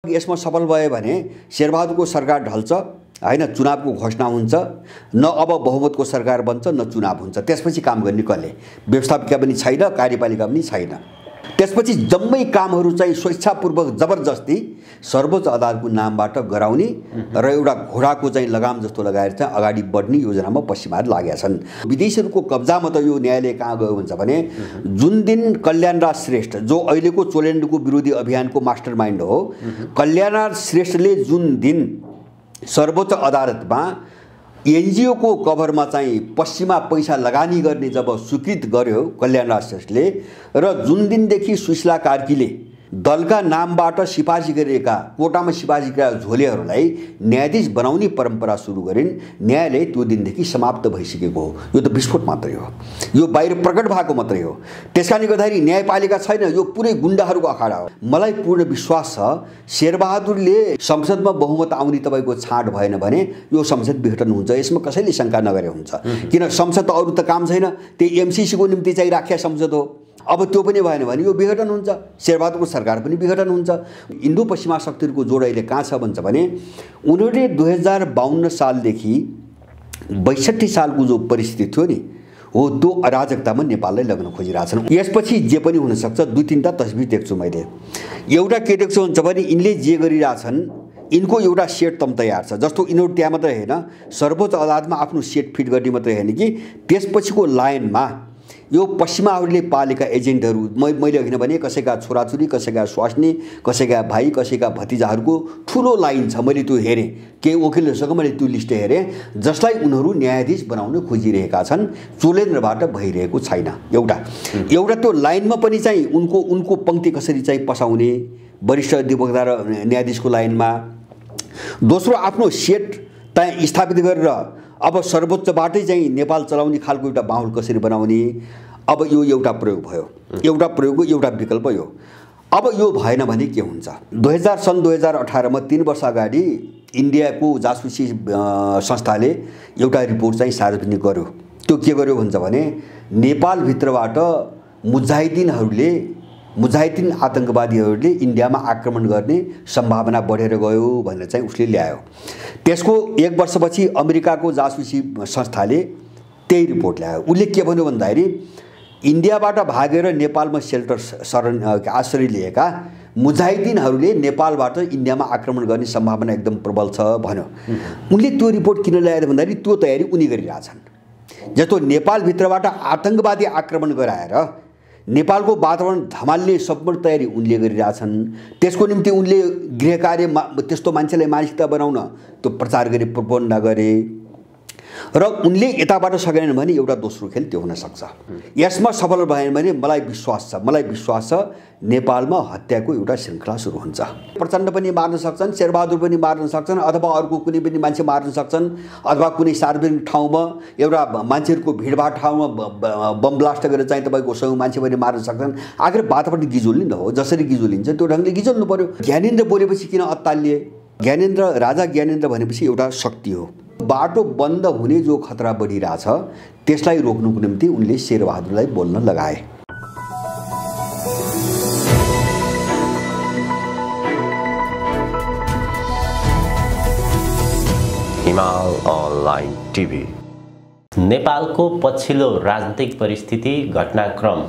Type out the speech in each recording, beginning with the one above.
यसमा सफल भयो भने शेरबहादुरको सरकार ढल्छ हैन, चुनावको घोषणा हुन्छ, न अब बहुमतको सरकार बन्छ न चुनाव हुन्छ। त्यसपछि काम गर्ने कसले? व्यवस्थापिका पनि छैन, कार्यपालिका पनि छैन। त्यसपछि जम्मै कामहरू चाहिँ स्वेच्छापूर्वक जबरजस्ती सर्वोच्च अदालतको नामबाट गराउने र एउटा घोडाको चाहिँ लगाम जस्तो लगाएर चाहिँ अगाडि बढ्ने योजनामा पश्चिमाहरू लागेका छन्। विदेशीहरूको कब्जामा त यो न्यायालय कहाँ गयो भन्छ भने जुन दिन कल्याणराज श्रेष्ठ जो अहिलेको चोलेण्डको विरोधी अभियानको मास्टरमाइन्ड हो, कल्याणराज श्रेष्ठले जुन दिन सर्वोच्च अदालतमा एनजिओ को कभरमा चाहिँ पश्चिमा पैसा लगानी गर्ने जब स्वीकृत गर्यो कल्याणराज श्रेष्ठले, र जुन दिनदेखि सुशीला कार्कीले दलका नामबाट सिफारिस गरिएका कोटामा सिफारिस गरेका झोलेहरूलाई न्यायाधीश बनाउने परम्परा सुरु गरिन्, न्यायालय त्यो दिनदेखि समाप्त भइसकेको हो। यो त विस्फोट मात्रै हो, यो बाहिर प्रकट भएको मात्रै हो। त्यसकारणले गर्दाखेरि न्यायपालिका छैन, यो पुरै गुण्डाहरूको अखाडा हो। मलाई पूर्ण विश्वास छ शेरबहादुरले संसदमा बहुमत आउने तपाईको छाँट भएन भने यो संसद विघटन हुन्छ। यसमा कसैले शङ्का नगरे हुन्छ, किन संसद त अरू त काम छैन, त्यही एमसीसीको निम्ति चाहिँ राखिया संसद हो। अब त्यो पनि भएन भने यो विघटन हुन्छ, शेरबहादुरको सरकार पनि विघटन हुन्छ। इन्डो पश्चिमा शक्तिहरूको जोड अहिले कहाँ छ भन्छ भने उनीहरूले 2052 सालदेखि 62 सालको जो परिस्थिति थियो नि हो, त्यो अराजकतामा नेपाललाई लग्न खोजिरहेछन्। यसपछि जे पनि हुनसक्छ। दुई तीनटा तस्बिर देख्छु मैले। एउटा के देख्छु भन्छ भने यिनले जे गरिरहेछन् यिनको एउटा सेट तम तयार छ। जस्तो यिनीहरू त्यहाँ मात्रै होइन, सर्वोच्च अदालतमा आफ्नो सेट फिट गर्ने मात्रै होइन कि त्यसपछिको लाइनमा यो पश्चिमाहरूले पालेका एजेन्टहरू, मैले अघि भने कसैका छोराछोरी, कसैका स्वास्नी, कसैका भाइ, कसैका भतिजाहरूको ठुलो लाइन छ। मैले त्यो हेरेँ, केही वकिलहरूसँग मैले त्यो लिस्ट हेरेँ, जसलाई उनीहरू न्यायाधीश बनाउन खोजिरहेका छन्। चोलेन्द्रबाट भइरहेको छैन। एउटा त्यो लाइनमा पनि चाहिँ उनको पंक्ति कसरी चाहिँ पसाउने, वरिष्ठ अधिवक्ता र न्यायाधीशको लाइनमा। दोस्रो, आफ्नो सेट त्यहाँ स्थापित गरेर अब सर्वोच्चबाटै चाहिँ नेपाल चलाउने खालको एउटा माहौल कसरी बनाउने। अब यो एउटा प्रयोग भयो, एउटा प्रयोगको एउटा विकल्प यो। अब यो भएन भने के हुन्छ? सन् 2018 मा 3 वर्ष अगाडि इन्डियाको जासुसी संस्थाले एउटा रिपोर्ट चाहिँ सार्वजनिक गर्यो। त्यो के गर्यो भन्छ भने नेपालभित्रबाट मुजाहिदिन आतंकवादीहरूले इन्डियामा आक्रमण गर्ने सम्भावना बढेर गयो भनेर चाहिँ उसले ल्यायो। त्यसको 1 वर्षपछि अमेरिकाको जासुसी संस्थाले त्यही रिपोर्ट ल्यायो। उसले के भन्यो भन्दाखेरि इन्डियाबाट भागेर नेपालमा आश्रय लिएका मुजाहिदिनहरूले नेपालबाट इन्डियामा आक्रमण गर्ने सम्भावना एकदम प्रबल छ भन्यो। उनले त्यो रिपोर्ट किन ल्याएर भन्दाखेरि त्यो तयारी उनी गरिरहेछन्। जस्तो नेपालभित्रबाट आतंकवादी आक्रमण गराएर नेपालको वातावरण धमाल्ने सम्पूर्ण तयारी उनले गरिरहेछन्। त्यसको निम्ति उनले गृह कार्य त्यस्तो मान्छेलाई मानसिकता बनाउन त्यो प्रचार गरे, प्रोपगन्डा गरे, र उनले यताबाट सकेनन् भने एउटा दोस्रो खेल त्यो हुन सक्छ। यसमा सफल भएन भने मलाई विश्वास छ नेपालमा हत्याको एउटा श्रृङ्खला सुरु हुन्छ। प्रचण्ड पनि मार्न सक्छन्, शेरबहादुर पनि मार्न सक्छन्, अथवा अर्को कुनै पनि मान्छे मार्न सक्छन्, अथवा कुनै सार्वजनिक ठाउँमा एउटा मान्छेहरूको भिडभाड ठाउँमा बम ब्लास्ट गरेर चाहिँ तपाईँको 100 मान्छे पनि मार्न सक्छन्। आखिर वातावरण गिजोल्ने न हो, जसरी गिजोलिन्छ त्यो ढङ्गले गिजोल्नु पर्यो। ज्ञानेन्द्र बोलेपछि किन अत्तालिए? राजा ज्ञानेन्द्र भनेपछि एउटा शक्ति हो। बाटो बन्द हुने जो खतरा बढिरहेछ त्यसलाई रोक्नुको निम्ति उनले शेरबहादुरलाई बोल्न लगाए। हिमाल अनलाइन टिभी। नेपालको पछिल्लो राजनीतिक परिस्थिति, घटनाक्रम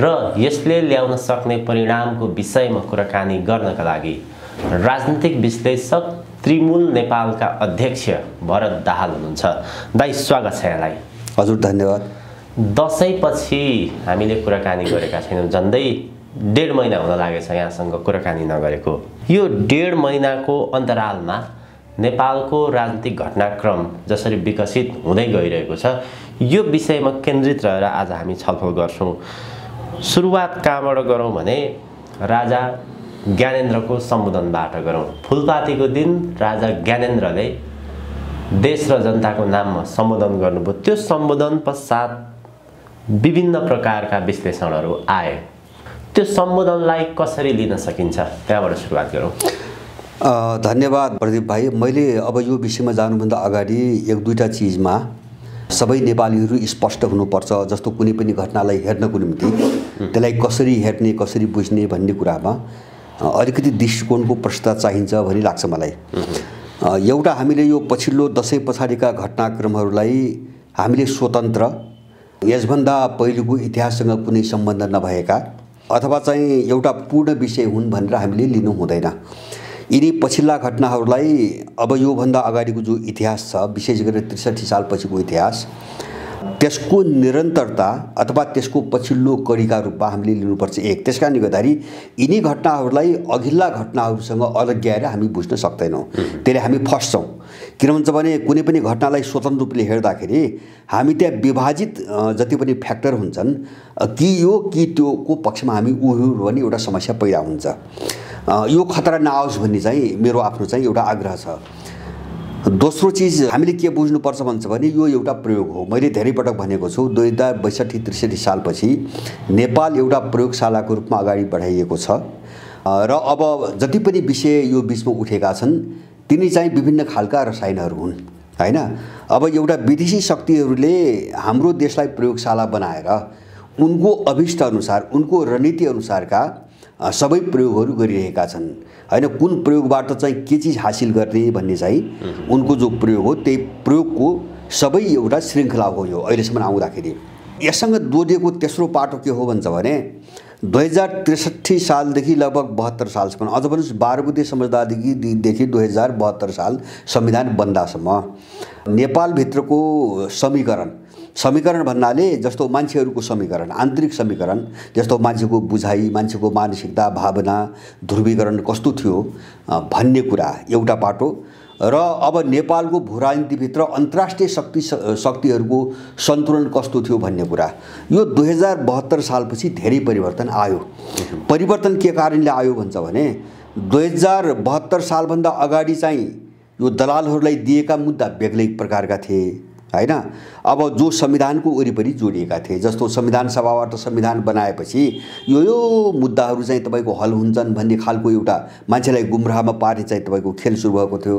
र यसले ल्याउन सक्ने परिणामको विषयमा कुराकानी गर्नका लागि राजनीतिक विश्लेषक त्रिमूल नेपालका अध्यक्ष भरत दाहाल हुनुहुन्छ। दाइ, स्वागत छ यहाँलाई। हजुर, धन्यवाद। दशैंपछि हामीले कुराकानी गरेका छैनौँ, झन्डै 1.5 महिना हुन लागेछ यहाँसँग कुराकानी नगरेको। यो 1.5 महिनाको अन्तरालमा नेपालको राजनीतिक घटनाक्रम जसरी विकसित हुँदै गइरहेको छ, यो विषयमा केन्द्रित रहेर आज हामी छलफल गर्छौँ। सुरुवात कहाँबाट गरौँ भने राजा ज्ञानेन्द्रको सम्बोधनबाट गरौँ। फुलपातीको दिन राजा ज्ञानेन्द्रले देश र जनताको नाममा सम्बोधन गर्नुभयो। त्यो सम्बोधन पश्चात विभिन्न प्रकारका विश्लेषणहरू आए। त्यो सम्बोधनलाई कसरी लिन सकिन्छ, त्यहाँबाट सुरुवात गरौँ। धन्यवाद प्रदीप भाइ। मैले अब यो विषयमा जानुभन्दा अगाडि 1-2टा चिजमा सबै नेपालीहरू स्पष्ट हुनुपर्छ। जस्तो कुनै पनि घटनालाई हेर्नको निम्ति त्यसलाई कसरी हेर्ने, कसरी बुझ्ने भन्ने कुरामा अलिकति दृष्टिकोणको प्रष्टता चाहिन्छ भन्ने लाग्छ मलाई। एउटा हामीले यो पछिल्लो दशैं पछाडिका घटनाक्रमहरूलाई हामीले स्वतन्त्र यसभन्दा पहिलेको इतिहाससँग कुनै सम्बन्ध नभएका अथवा चाहिँ एउटा पूर्ण विषय हुन् भनेर हामीले लिनु हुँदैन। यिनी पछिल्ला घटनाहरूलाई अब योभन्दा अगाडिको जो इतिहास छ, विशेष गरेर ६३ साल पछिको इतिहास, त्यसको निरन्तरता अथवा त्यसको पछिल्लो कडीका रूपमा हामीले लिनुपर्छ। त्यस कारणले गर्दाखेरि यिनी घटनाहरूलाई अघिल्ला घटनाहरूसँग अलग्याएर हामी बुझ्न सक्दैनौँ, त्यसले हामी फस्छौँ। किन भन्छ भने कुनै पनि घटनालाई स्वतन्त्र रूपले हेर्दाखेरि हामी त्यहाँ विभाजित जति पनि फ्याक्टर हुन्छन् कि यो कि त्योको पक्षमा हामी उह्यौँ भने एउटा समस्या पैदा हुन्छ। यो खतरा नआओस् भन्ने चाहिँ मेरो आफ्नो चाहिँ एउटा आग्रह छ। दोस्रो चिज हामीले के बुझ्नुपर्छ भन्छ भने यो एउटा प्रयोग हो। मैले धेरै पटक भनेको छु 2062-63 सालपछि नेपाल एउटा प्रयोगशालाको रूपमा अगाडि बढाइएको छ र अब जति पनि विषय यो बिचमा उठेका छन् तिनी चाहिँ विभिन्न खालका रसायनहरू हुन् हैन। अब एउटा विदेशी शक्तिहरूले हाम्रो देशलाई प्रयोगशाला बनाएर उनको अभिष्ट अनुसार उनको रणनीति अनुसारका सबै प्रयोगहरू गरिरहेका छन् हैन। कुन प्रयोगबाट चाहिँ के चिज हासिल गर्ने भन्ने चाहिँ उनको जो प्रयोग हो त्यही प्रयोगको सबै एउटा श्रृङ्खला हो। यो अहिलेसम्म आउँदाखेरि यससँग जोडिएको तेस्रो पाटो के हो भन्छ भने 2063 सालदेखि लगभग 72 सालसम्म, अझ भन्नुहोस् 12 बुँदे समझदारीदेखि 2072 साल संविधान बन्दासम्म नेपालभित्रको समीकरण भन्नाले जस्तो मान्छेहरूको समीकरण, आन्तरिक समीकरण, जस्तो मान्छेको बुझाइ, मान्छेको मानसिकता, भावना, ध्रुवीकरण कस्तो थियो भन्ने कुरा एउटा पाटो र अब नेपालको भूराजनीतिभित्र अन्तर्राष्ट्रिय शक्तिहरूको सन्तुलन कस्तो थियो भन्ने कुरा। यो 2072 सालपछि धेरै परिवर्तन आयो। परिवर्तन के कारणले आयो भन्छ भने 2072 सालभन्दा अगाडि चाहिँ यो दलालहरूलाई दिएका मुद्दा बेग्लै प्रकारका थिए हैन। अब जो संविधानको वरिपरि जोडिएका थिए, जस्तो संविधान सभाबाट संविधान बनाएपछि यो मुद्दाहरू चाहिँ तपाईको हल हुन्छन् भन्ने खालको एउटा मान्छेलाई गुमराहमा पार्ने चाहिँ तपाईको खेल सुरु भएको थियो।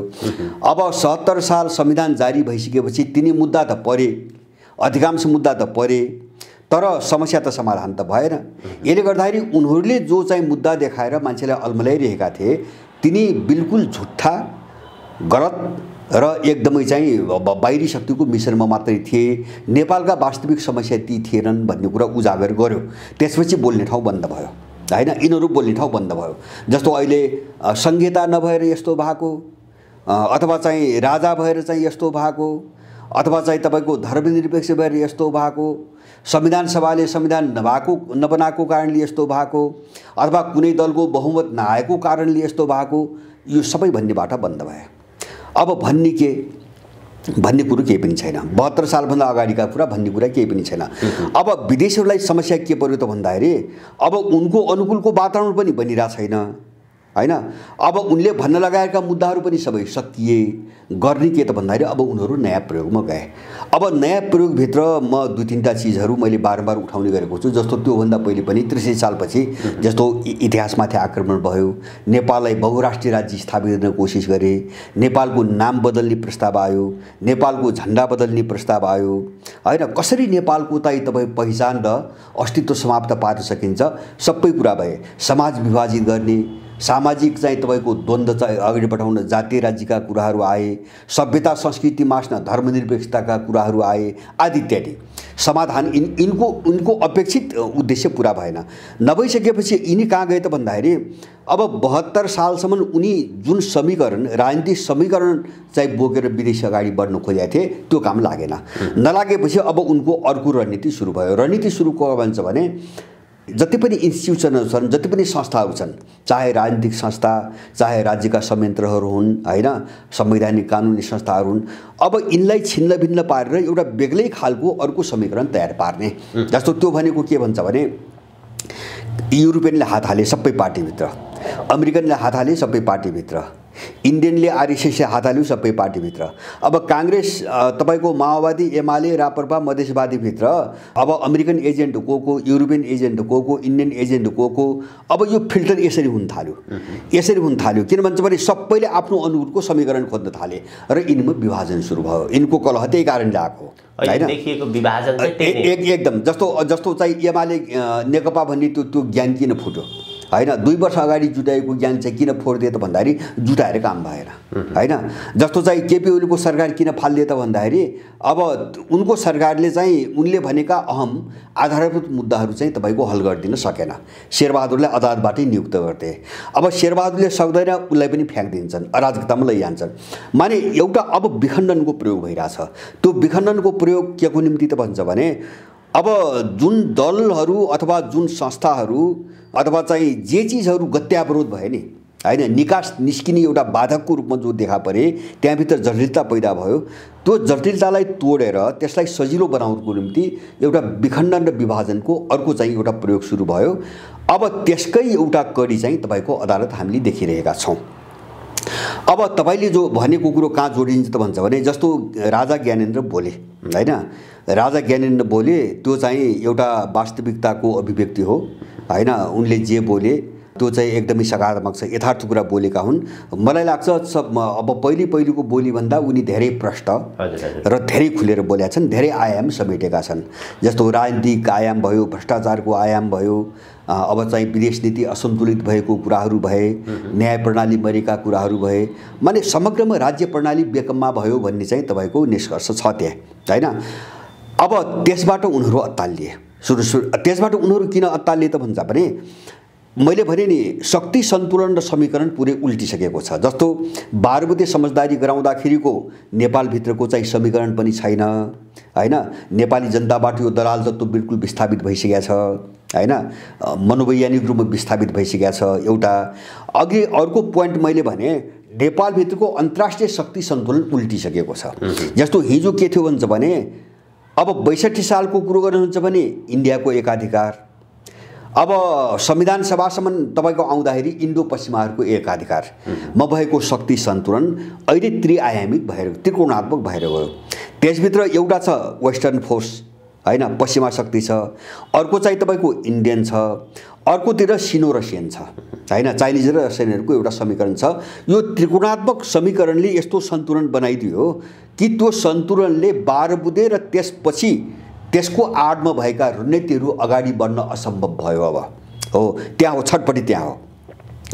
अब ७० साल संविधान जारी भइसकेपछि तिनी मुद्दा त परे, अधिकांश मुद्दा त परे, तर समस्या त समाधान त भएन। यसले गर्दाखेरि उनीहरूले जो चाहिँ मुद्दा देखाएर मान्छेलाई अल्मल्याइरहेका थिए तिनी बिल्कुल झुट्टा, गलत र एकदमै चाहिँ बाहिरी शक्तिको मिश्रणमा मात्रै थिए। नेपालका वास्तविक समस्या ती थिएनन् भन्ने कुरा उजागर गर्यो। त्यसपछि बोल्ने ठाउँ बन्द भयो हैन, यिनीहरू बोल्ने ठाउँ बन्द भयो। जस्तो अहिले संहिता नभएर यस्तो भएको, अथवा चाहिँ राजा भएर चाहिँ यस्तो भएको, अथवा चाहिँ तपाईको धर्मनिरपेक्ष भएर यस्तो भएको, संविधान सभाले संविधान नबनाएको कारणले यस्तो भएको, अथवा कुनै दलको बहुमत नआएको कारणले यस्तो भएको, यो सबै भन्नेबाट बन्द भयो। अब भन्ने कुरो केही पनि छैन। 72 सालभन्दा अगाडिका कुरा भन्ने कुरा केही पनि छैन। अब विदेशीहरूलाई समस्या के पर्यो त भन्दाखेरि अब उनको अनुकूलको वातावरण पनि बनिरहेको छैन हैन। अब उनले भन्न लगाएका मुद्दाहरू पनि सबै सकिए। गर्ने के त भन्दाखेरि अब उनीहरू नयाँ प्रयोगमा गए। अब नयाँ प्रयोगभित्र म 2-3टा चिजहरू मैले बारम्बार उठाउने गरेको छु। जस्तो त्योभन्दा पहिले पनि 63 सालपछि जस्तो इतिहासमाथि आक्रमण भयो, नेपाललाई बहुराष्ट्रिय राज्य स्थापित गर्न कोसिस गरे, नेपालको नाम बदल्ने प्रस्ताव आयो, नेपालको झन्डा बदल्ने प्रस्ताव आयो हैन। कसरी नेपालको तपाईँ पहिचान र अस्तित्व समाप्त पार्न सकिन्छ सबै कुरा भए। समाज विभाजित गर्ने, सामाजिक चाहिँ तपाईको द्वन्द्व चाहिँ अगाडि बढाउन जातीय राज्यका कुराहरू आए, सभ्यता संस्कृति मास्न धर्मनिरपेक्षताका कुराहरू आए आदि इत्यादि। समाधान इनको अपेक्षित उद्देश्य पूरा भएन। नभइसकेपछि यिनी कहाँ गए त भन्दाखेरि अब 72 सालसम्म उनी जुन समीकरण, राजनीतिक समीकरण चाहिँ बोकेर विदेश अगाडि बढ्न खोजेका थिए त्यो काम लागेन। नलागेपछि अब उनको अर्को रणनीति सुरु भयो। रणनीति सुरु को भन्छ भने जति पनि इन्स्टिट्युसनहरू छन्, जति पनि संस्थाहरू छन्, चाहे राजनीतिक संस्था, चाहे राज्यका संयन्त्रहरू हुन् हैन, संवैधानिक कानुनी संस्थाहरू हुन्, अब यिनलाई छिन्न भिन्न पारेर एउटा बेग्लै खालको अर्को समीकरण तयार पार्ने। जस्तो त्यो भनेको के भन्छ भने युरोपियनले हात हाले सबै पार्टीभित्र, अमेरिकनले हात हाले सबै पार्टीभित्र, इन्डियनले आरएसएसले हात हाल्यो सबै पार्टीभित्र। अब काङ्ग्रेस तपाईको माओवादी, एमाले, राप्रपा, मधेसवादीभित्र अब अमेरिकन एजेन्ट को, युरोपियन एजेन्ट को, इन्डियन एजेन्ट को, अब यो फिल्टर यसरी हुन थाल्यो। किन भन्छ भने सबैले आफ्नो अनुकूलको समीकरण खोज्न थाले र यिनमा विभाजन सुरु भयो। यिनको कलह त्यही कारणले आएको हैन। देखिएको विभाजन चाहिँ एकदम जस्तो चाहिँ एमाले नेकपा भन्ने त्यो ज्ञान किन फुट्यो होइन 2 वर्ष अगाडि जुटाएको ज्ञान चाहिँ किन फोडिदिए त भन्दाखेरि जुटाएर काम भएन होइन। जस्तो चाहिँ केपी ओलीको सरकार किन फालिदिए त भन्दाखेरि अब उनको सरकारले चाहिँ उनले भनेका अहम आधारभूत मुद्दाहरू चाहिँ तपाईँको हल गरिदिन सकेन। शेरबहादुरलाई अदालतबाटै नियुक्त गर्थे। अब शेरबहादुरले सक्दैन, उसलाई पनि फ्याँकिदिन्छन्, अराजकतामा लैजान्छन्। माने एउटा अब विखण्डनको प्रयोग भइरहेछ। त्यो विखण्डनको प्रयोग के को निम्ति त भन्छ भने अब जुन दलहरू अथवा जुन संस्थाहरू अथवा चाहिँ जे चिजहरू गत्यावरोध भए नि होइन, निकास निस्किने एउटा बाधकको रूपमा जो देखा परे, त्यहाँभित्र जटिलता पैदा भयो। त्यो जटिलतालाई तोडेर त्यसलाई सजिलो बनाउनको निम्ति एउटा विखण्डन र विभाजनको अर्को चाहिँ एउटा प्रयोग सुरु भयो। अब त्यसकै एउटा कडी चाहिँ तपाईँको अदालत हामीले देखिरहेका छौँ। अब तपाईँले जो भनेको कुरो कहाँ जोडिन्छ त भन्छ भने जस्तो राजा ज्ञानेन्द्र बोले होइन, राजा ज्ञानेन्द्र बोले त्यो चाहिँ एउटा वास्तविकताको अभिव्यक्ति हो होइन। उनले जे बोले त्यो चाहिँ एकदमै सकारात्मक छ, यथार्थ कुरा बोलेका हुन्। मलाई लाग्छ अब पहिलेको बोलीभन्दा उनी धेरै प्रष्ट र धेरै खुलेर बोलेका छन्, धेरै आयाम समेटेका छन्। जस्तो राजनीतिक आयाम भयो, भ्रष्टाचारको आयाम भयो, अब चाहिँ विदेश नीति असन्तुलित भएको कुराहरू भए, न्याय प्रणाली मरेका कुराहरू भए, माने समग्रमा राज्य प्रणाली बेकममा भयो भन्ने चाहिँ तपाईँको निष्कर्ष छ त्यहाँ होइन। अब त्यसबाट उनीहरू अत्तालिए। त्यसबाट उनीहरू किन अत्तालिए त भन्छ भने मैले भने नि शक्ति सन्तुलन र समीकरण पुरै उल्टिसकेको छ। जस्तो 12 बुँदे समझदारी गराउँदाखेरिको नेपालभित्रको चाहिँ समीकरण पनि छैन होइन। नेपाली जनताबाट यो दलाल तत्त्व बिल्कुल विस्थापित भइसकेको छ होइन, मनोवैज्ञानिक रूपमा विस्थापित भइसकेको छ एउटा। अघि अर्को पोइन्ट मैले भने नेपालभित्रको अन्तर्राष्ट्रिय शक्ति सन्तुलन उल्टिसकेको छ। जस्तो हिजो के थियो भन्छ भने अब 62 सालको कुरो गर्नुहुन्छ भने इन्डियाको एकाधिकार, अब संविधान सभासम्म तपाईँको आउँदाखेरि इन्डो पश्चिमाहरूको एकाधिकारमा भएको शक्ति सन्तुलन अहिले त्रिआयामिक भएर त्रिकोणात्मक भएर गयो। त्यसभित्र एउटा छ वेस्टर्न फोर्स होइन, पश्चिमा शक्ति छ, अर्को चाहिँ तपाईँको इन्डियन छ, अर्कोतिर सिनो रसियन छ होइन, चाइनिज र रसियनहरूको एउटा समीकरण छ। यो त्रिकोणात्मक समीकरणले यस्तो सन्तुलन बनाइदियो कि त्यो सन्तुलनले 12 बुँदे र त्यसपछि त्यसको आडमा भएका रणनीतिहरू अगाडि बढ्न असम्भव भयो। अब हो त्यहाँ हो छटपट्टि, त्यहाँ हो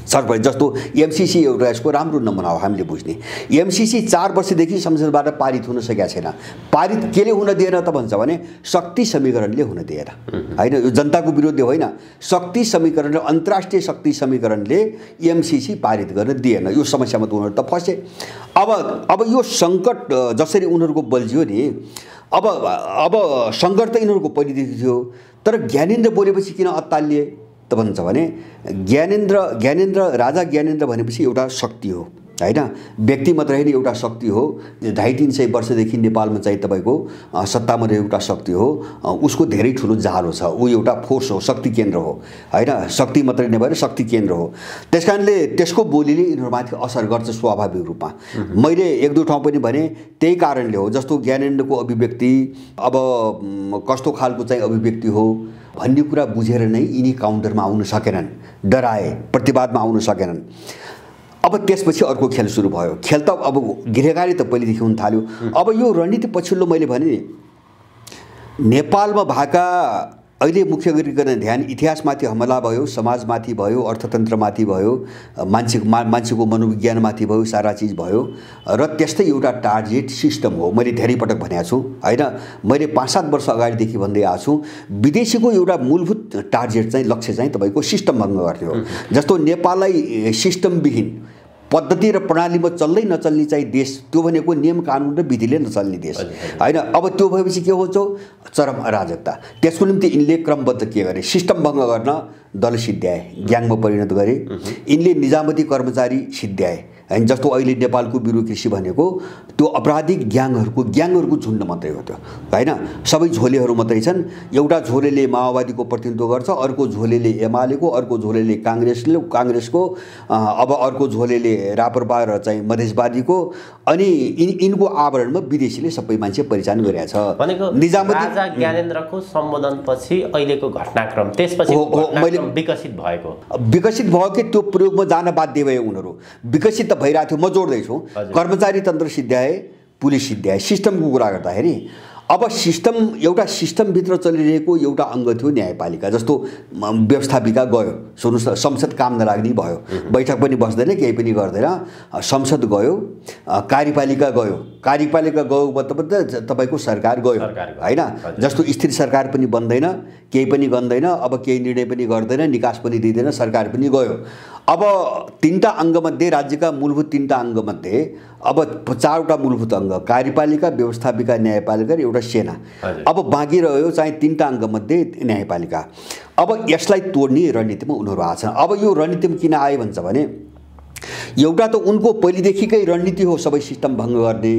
छटपट्टि। जस्तो एमसीसी एउटा यसको राम्रो नमुना हो हामीले बुझ्ने। एमसीसी 4 वर्षदेखि संसदबाट पारित हुन सकेको छैन। पारित केले हुन दिएन त भन्छ भने शक्ति समीकरणले हुन दिएन होइन। यो जनताको विरोधी होइन, शक्ति समीकरण र अन्तर्राष्ट्रिय शक्ति समीकरणले एमसीसी पारित गर्न दिएन। यो समस्यामा त उनीहरू त फसे। अब यो सङ्कट जसरी उनीहरूको बल्झियो नि, अब सङ्कट त यिनीहरूको पहिलेदेखि थियो। तर ज्ञानेन्द्र बोलेपछि किन अत्तालिए त भन्छ भने राजा ज्ञानेन्द्र भनेपछि एउटा शक्ति हो होइन, व्यक्ति मात्रै होइन, एउटा शक्ति हो। 250-300 वर्षदेखि नेपालमा चाहिँ तपाईँको सत्तामा रहेको एउटा शक्ति हो। उसको धेरै ठुलो जालो छ, ऊ एउटा फोर्स हो, शक्ति केन्द्र हो होइन। शक्ति मात्रै नभएर शक्ति केन्द्र हो। त्यस कारणले त्यसको बोलीले यिनीहरूमाथि असर गर्छ स्वाभाविक रूपमा। मैले 1-2 ठाउँ पनि भने त्यही कारणले हो। जस्तो ज्ञानेन्द्रको अभिव्यक्ति अब कस्तो खालको चाहिँ अभिव्यक्ति हो भन्ने कुरा बुझेर नै यिनी काउन्टरमा आउन सकेनन्, डराए, प्रतिवादमा आउन सकेनन्। अब त्यसपछि अर्को खेल सुरु भयो। खेल त अब गृहकारी त पहिलेदेखि हुन थाल्यो। अब यो रणनीति पछिल्लो मैले भने नि नेपालमा भएका अहिले मुख्य गरिकन ध्यान इतिहासमाथि हमला भयो, समाजमाथि भयो, अर्थतन्त्रमाथि भयो, मान्छेको मनोविज्ञानमाथि भयो, सारा चिज भयो। र त्यस्तै एउटा टार्गेट सिस्टम हो। मैले धेरै पटक भनेको छु होइन, मैले 5-7 वर्ष अगाडिदेखि भन्दै आएको छु। विदेशीको एउटा मूलभूत टार्गेट चाहिँ लक्ष्य चाहिँ तपाईँको सिस्टम भङ्ग गर्ने हो। जस्तो नेपाललाई सिस्टमविहीन पद्धति र प्रणालीमा चल्दै नचल्ने चाहिँ देश, त्यो भनेको नियम कानुन र विधिले नचल्ने देश होइन। अब त्यो भएपछि के हुन्छ? चरम अराजकता। त्यसको निम्ति यिनले क्रमबद्ध के गरे? सिस्टम भङ्ग गर्न दल सिद्ध्याए, ग्याङमा परिणत गरे। यिनले निजामती कर्मचारी सिद्ध्याए होइन। जस्तो अहिले नेपालको ब्युरोक्रेसी भनेको त्यो अपराधिक ग्याङहरूको झुन्ड मात्रै हो त्यो होइन। सबै झोलेहरू मात्रै छन्। एउटा झोलेले माओवादीको प्रतिनिधित्व गर्छ, अर्को झोलेले एमालेको, अर्को झोलेले काङ्ग्रेसको, अब अर्को झोलेले राप्रपा र चाहिँ मधेसवादीको। अनि यिनको आवरणमा विदेशीले सबै मान्छे परिचालन गरेका छ। निजामती राजा ज्ञानेन्द्रको सम्बोधनपछि अहिलेको घटनाक्रम त्यसपछि विकसित भयो कि त्यो प्रयोगमा जान बाध्य भए उनीहरू। विकसित त भइरहेको थियो। म जोड्दैछु, कर्मचारी तन्त्र सिद्ध्याए, पुलिस सिद्ध्याए, सिस्टमको कुरा गर्दाखेरि। अब एउटा सिस्टमभित्र चलिरहेको एउटा अङ्ग थियो न्यायपालिका। जस्तो व्यवस्थापिका गयो, सुन्नुहोस् न, संसद काम नलाग्ने भयो, बैठक पनि बस्दैन, केही पनि गर्दैन, संसद गयो, कार्यपालिका गयो, कार्यपालिका गयो मतलब तपाईँको सरकार गयो होइन। जस्तो स्थिर सरकार पनि बन्दैन, केही पनि गर्दैन, अब केही निर्णय पनि गर्दैन, निकास पनि दिँदैन, सरकार पनि गयो। अब 3टा अङ्गमध्ये, राज्यका मूलभूत 3टा अङ्गमध्ये अब 4वटा मूलभूत अङ्ग, कार्यपालिका, व्यवस्थापिका, न्यायपालिका र एउटा सेना। अब बाँकी रह्यो चाहिँ 3टा अङ्गमध्ये न्यायपालिका। अब यसलाई तोड्ने रणनीतिमा उनीहरू आएछन्। अब यो रणनीतिमा किन आयो भन्छ भने एउटा त उनको पहिलेदेखिकै रणनीति हो सबै सिस्टम भङ्ग गर्ने।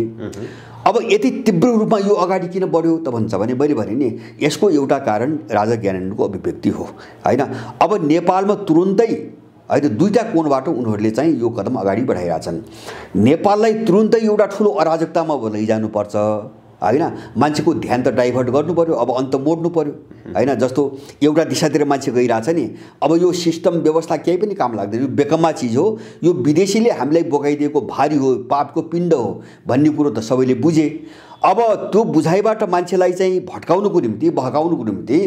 अब यति तीव्र रूपमा यो अगाडि किन बढ्यो त भन्छ भने मैले भने नि यसको एउटा कारण राजा ज्ञानेन्द्रको अभिव्यक्ति हो होइन। अब नेपालमा तुरुन्तै होइन 2टा कोणबाट उनीहरूले चाहिँ यो कदम अगाडि बढाइरहेछन्। नेपाललाई तुरुन्तै एउटा ठुलो अराजकतामा लैजानुपर्छ होइन। मान्छेको ध्यान त डाइभर्ट गर्नु पर्यो, अब अन्त मोड्नु पर्यो होइन। जस्तो एउटा दिशातिर मान्छे गइरहेछ नि, अब यो सिस्टम व्यवस्था केही पनि काम लाग्दैन, यो बेकम्मा चिज हो, यो विदेशीले हामीलाई बोकाइदिएको भारी हो, पापको पिण्ड हो भन्ने कुरो त सबैले बुझे। अब त्यो बुझाइबाट मान्छेलाई चाहिँ भड्काउनुको निम्ति, बहकाउनुको निम्ति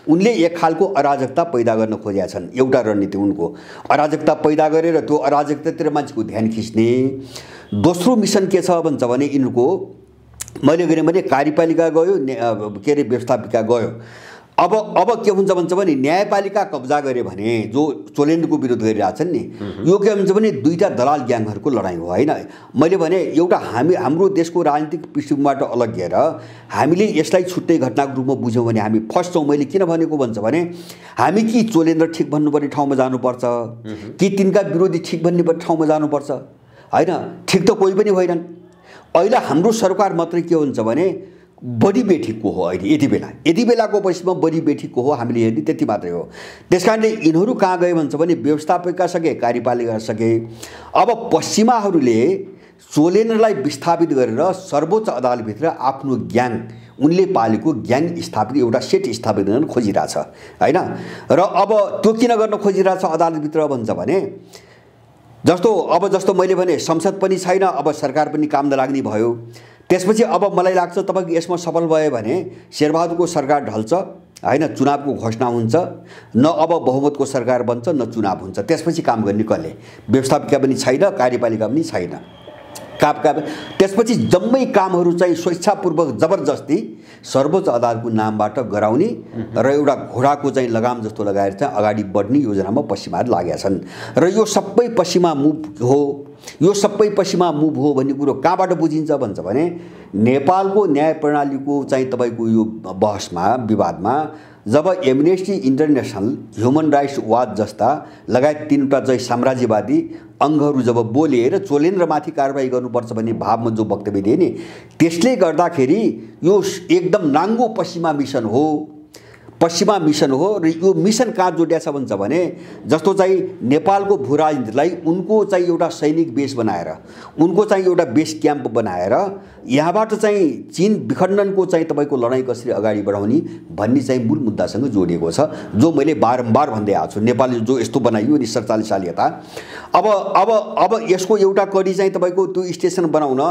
उनले एक खालको अराजकता पैदा गर्न खोजेका छन्। एउटा रणनीति उनको अराजकता पैदा गरेर त्यो अराजकतातिर मान्छेको ध्यान खिच्ने। दोस्रो मिसन के छ भन्छ भने यिनको मैले गरेँ भने कार्यपालिका गयो, के अरे व्यवस्थापिका गयो। अब के हुन्छ भन्छ भने न्यायपालिका कब्जा गरे भने जो चोलेन्द्रको विरोध गरिरहेछन् नि, यो के भन्छ भने 2टा दलाल ग्याङहरूको लडाइँ हो होइन। मैले भने एउटा हाम्रो देशको राजनीतिक पृष्ठभूमिबाट अलग्गिएर हामीले यसलाई छुट्टै घटनाको रूपमा बुझ्यौँ भने हामी फस्छौँ। मैले किन भनेको भन्छ भने हामी कि चोलेन्द्र ठिक भन्नुपर्ने ठाउँमा जानुपर्छ कि तिनका विरोधी ठिक भन्ने ठाउँमा जानुपर्छ होइन। ठिक त कोही पनि होइनन्। अहिले हाम्रो सरकार मात्रै के हुन्छ भने बढी बेठिकको हो। अहिले यति बेलाको पछिमा बढी बेठिकको हो, हामीले हेर्ने त्यति मात्रै हो। त्यस कारणले यिनीहरू कहाँ गए भन्छ भने व्यवस्थापिका सके, कार्यपालिका सके। अब पश्चिमाहरूले चोलेन्द्रलाई विस्थापित गरेर सर्वोच्च अदालतभित्र आफ्नो ग्याङ, उनले पालेको ग्याङ स्थापित, एउटा सेट स्थापित गर्न खोजिरहेछ होइन। र अब त्यो किन गर्न खोजिरहेछ अदालतभित्र भन्छ भने जस्तो मैले भने संसद पनि छैन, अब सरकार पनि काम नलाग्ने भयो। त्यसपछि अब मलाई लाग्छ तपाईको यसमा सफल भयो भने शेरबहादुरको सरकार ढल्छ होइन, चुनावको घोषणा हुन्छ, न अब बहुमतको सरकार बन्छ न चुनाव हुन्छ। त्यसपछि काम गर्ने कसले? व्यवस्थापिका पनि छैन, कार्यपालिका पनि छैन। त्यसपछि जम्मै कामहरू चाहिँ स्वेच्छापूर्वक जबरजस्ती सर्वोच्च अदालतको नामबाट गराउने र एउटा घोडाको चाहिँ लगाम जस्तो लगाएर चाहिँ अगाडि बढ्ने योजनामा पश्चिमाहरू लागेका छन्। र यो सबै पश्चिमा मुभ हो भन्ने कुरो कहाँबाट बुझिन्छ भन्छ भने नेपालको न्याय प्रणालीको चाहिँ तपाईँको यो बहसमा, विवादमा जब Amnesty international, human rights watch जस्ता लगायत 3वटा चाहिँ साम्राज्यवादी अङ्गहरू जब बोले र चोलेन्द्रमाथि कारबाही गर्नुपर्छ भन्ने भावमा जो वक्तव्य दिए नि, त्यसले गर्दाखेरि यो एकदम नाङ्गो पश्चिमा मिसन हो। र यो मिसन कहाँ जोडिया छ भन्छ भने जस्तो चाहिँ नेपालको भू राजनीतिलाई उनको चाहिँ एउटा सैनिक बेस बनाएर, उनको चाहिँ एउटा बेस क्याम्प बनाएर यहाँबाट चाहिँ चीन विखण्डनको चाहिँ तपाईँको लडाइँ कसरी अगाडि बढाउने भन्ने चाहिँ मूल मुद्दासँग जोडिएको छ, जो मैले बारम्बार भन्दै आएको छु। नेपालले जो यस्तो बनाइयो नि 47 साल यता, अब यसको एउटा कडी चाहिँ तपाईँको त्यो स्टेसन बनाउन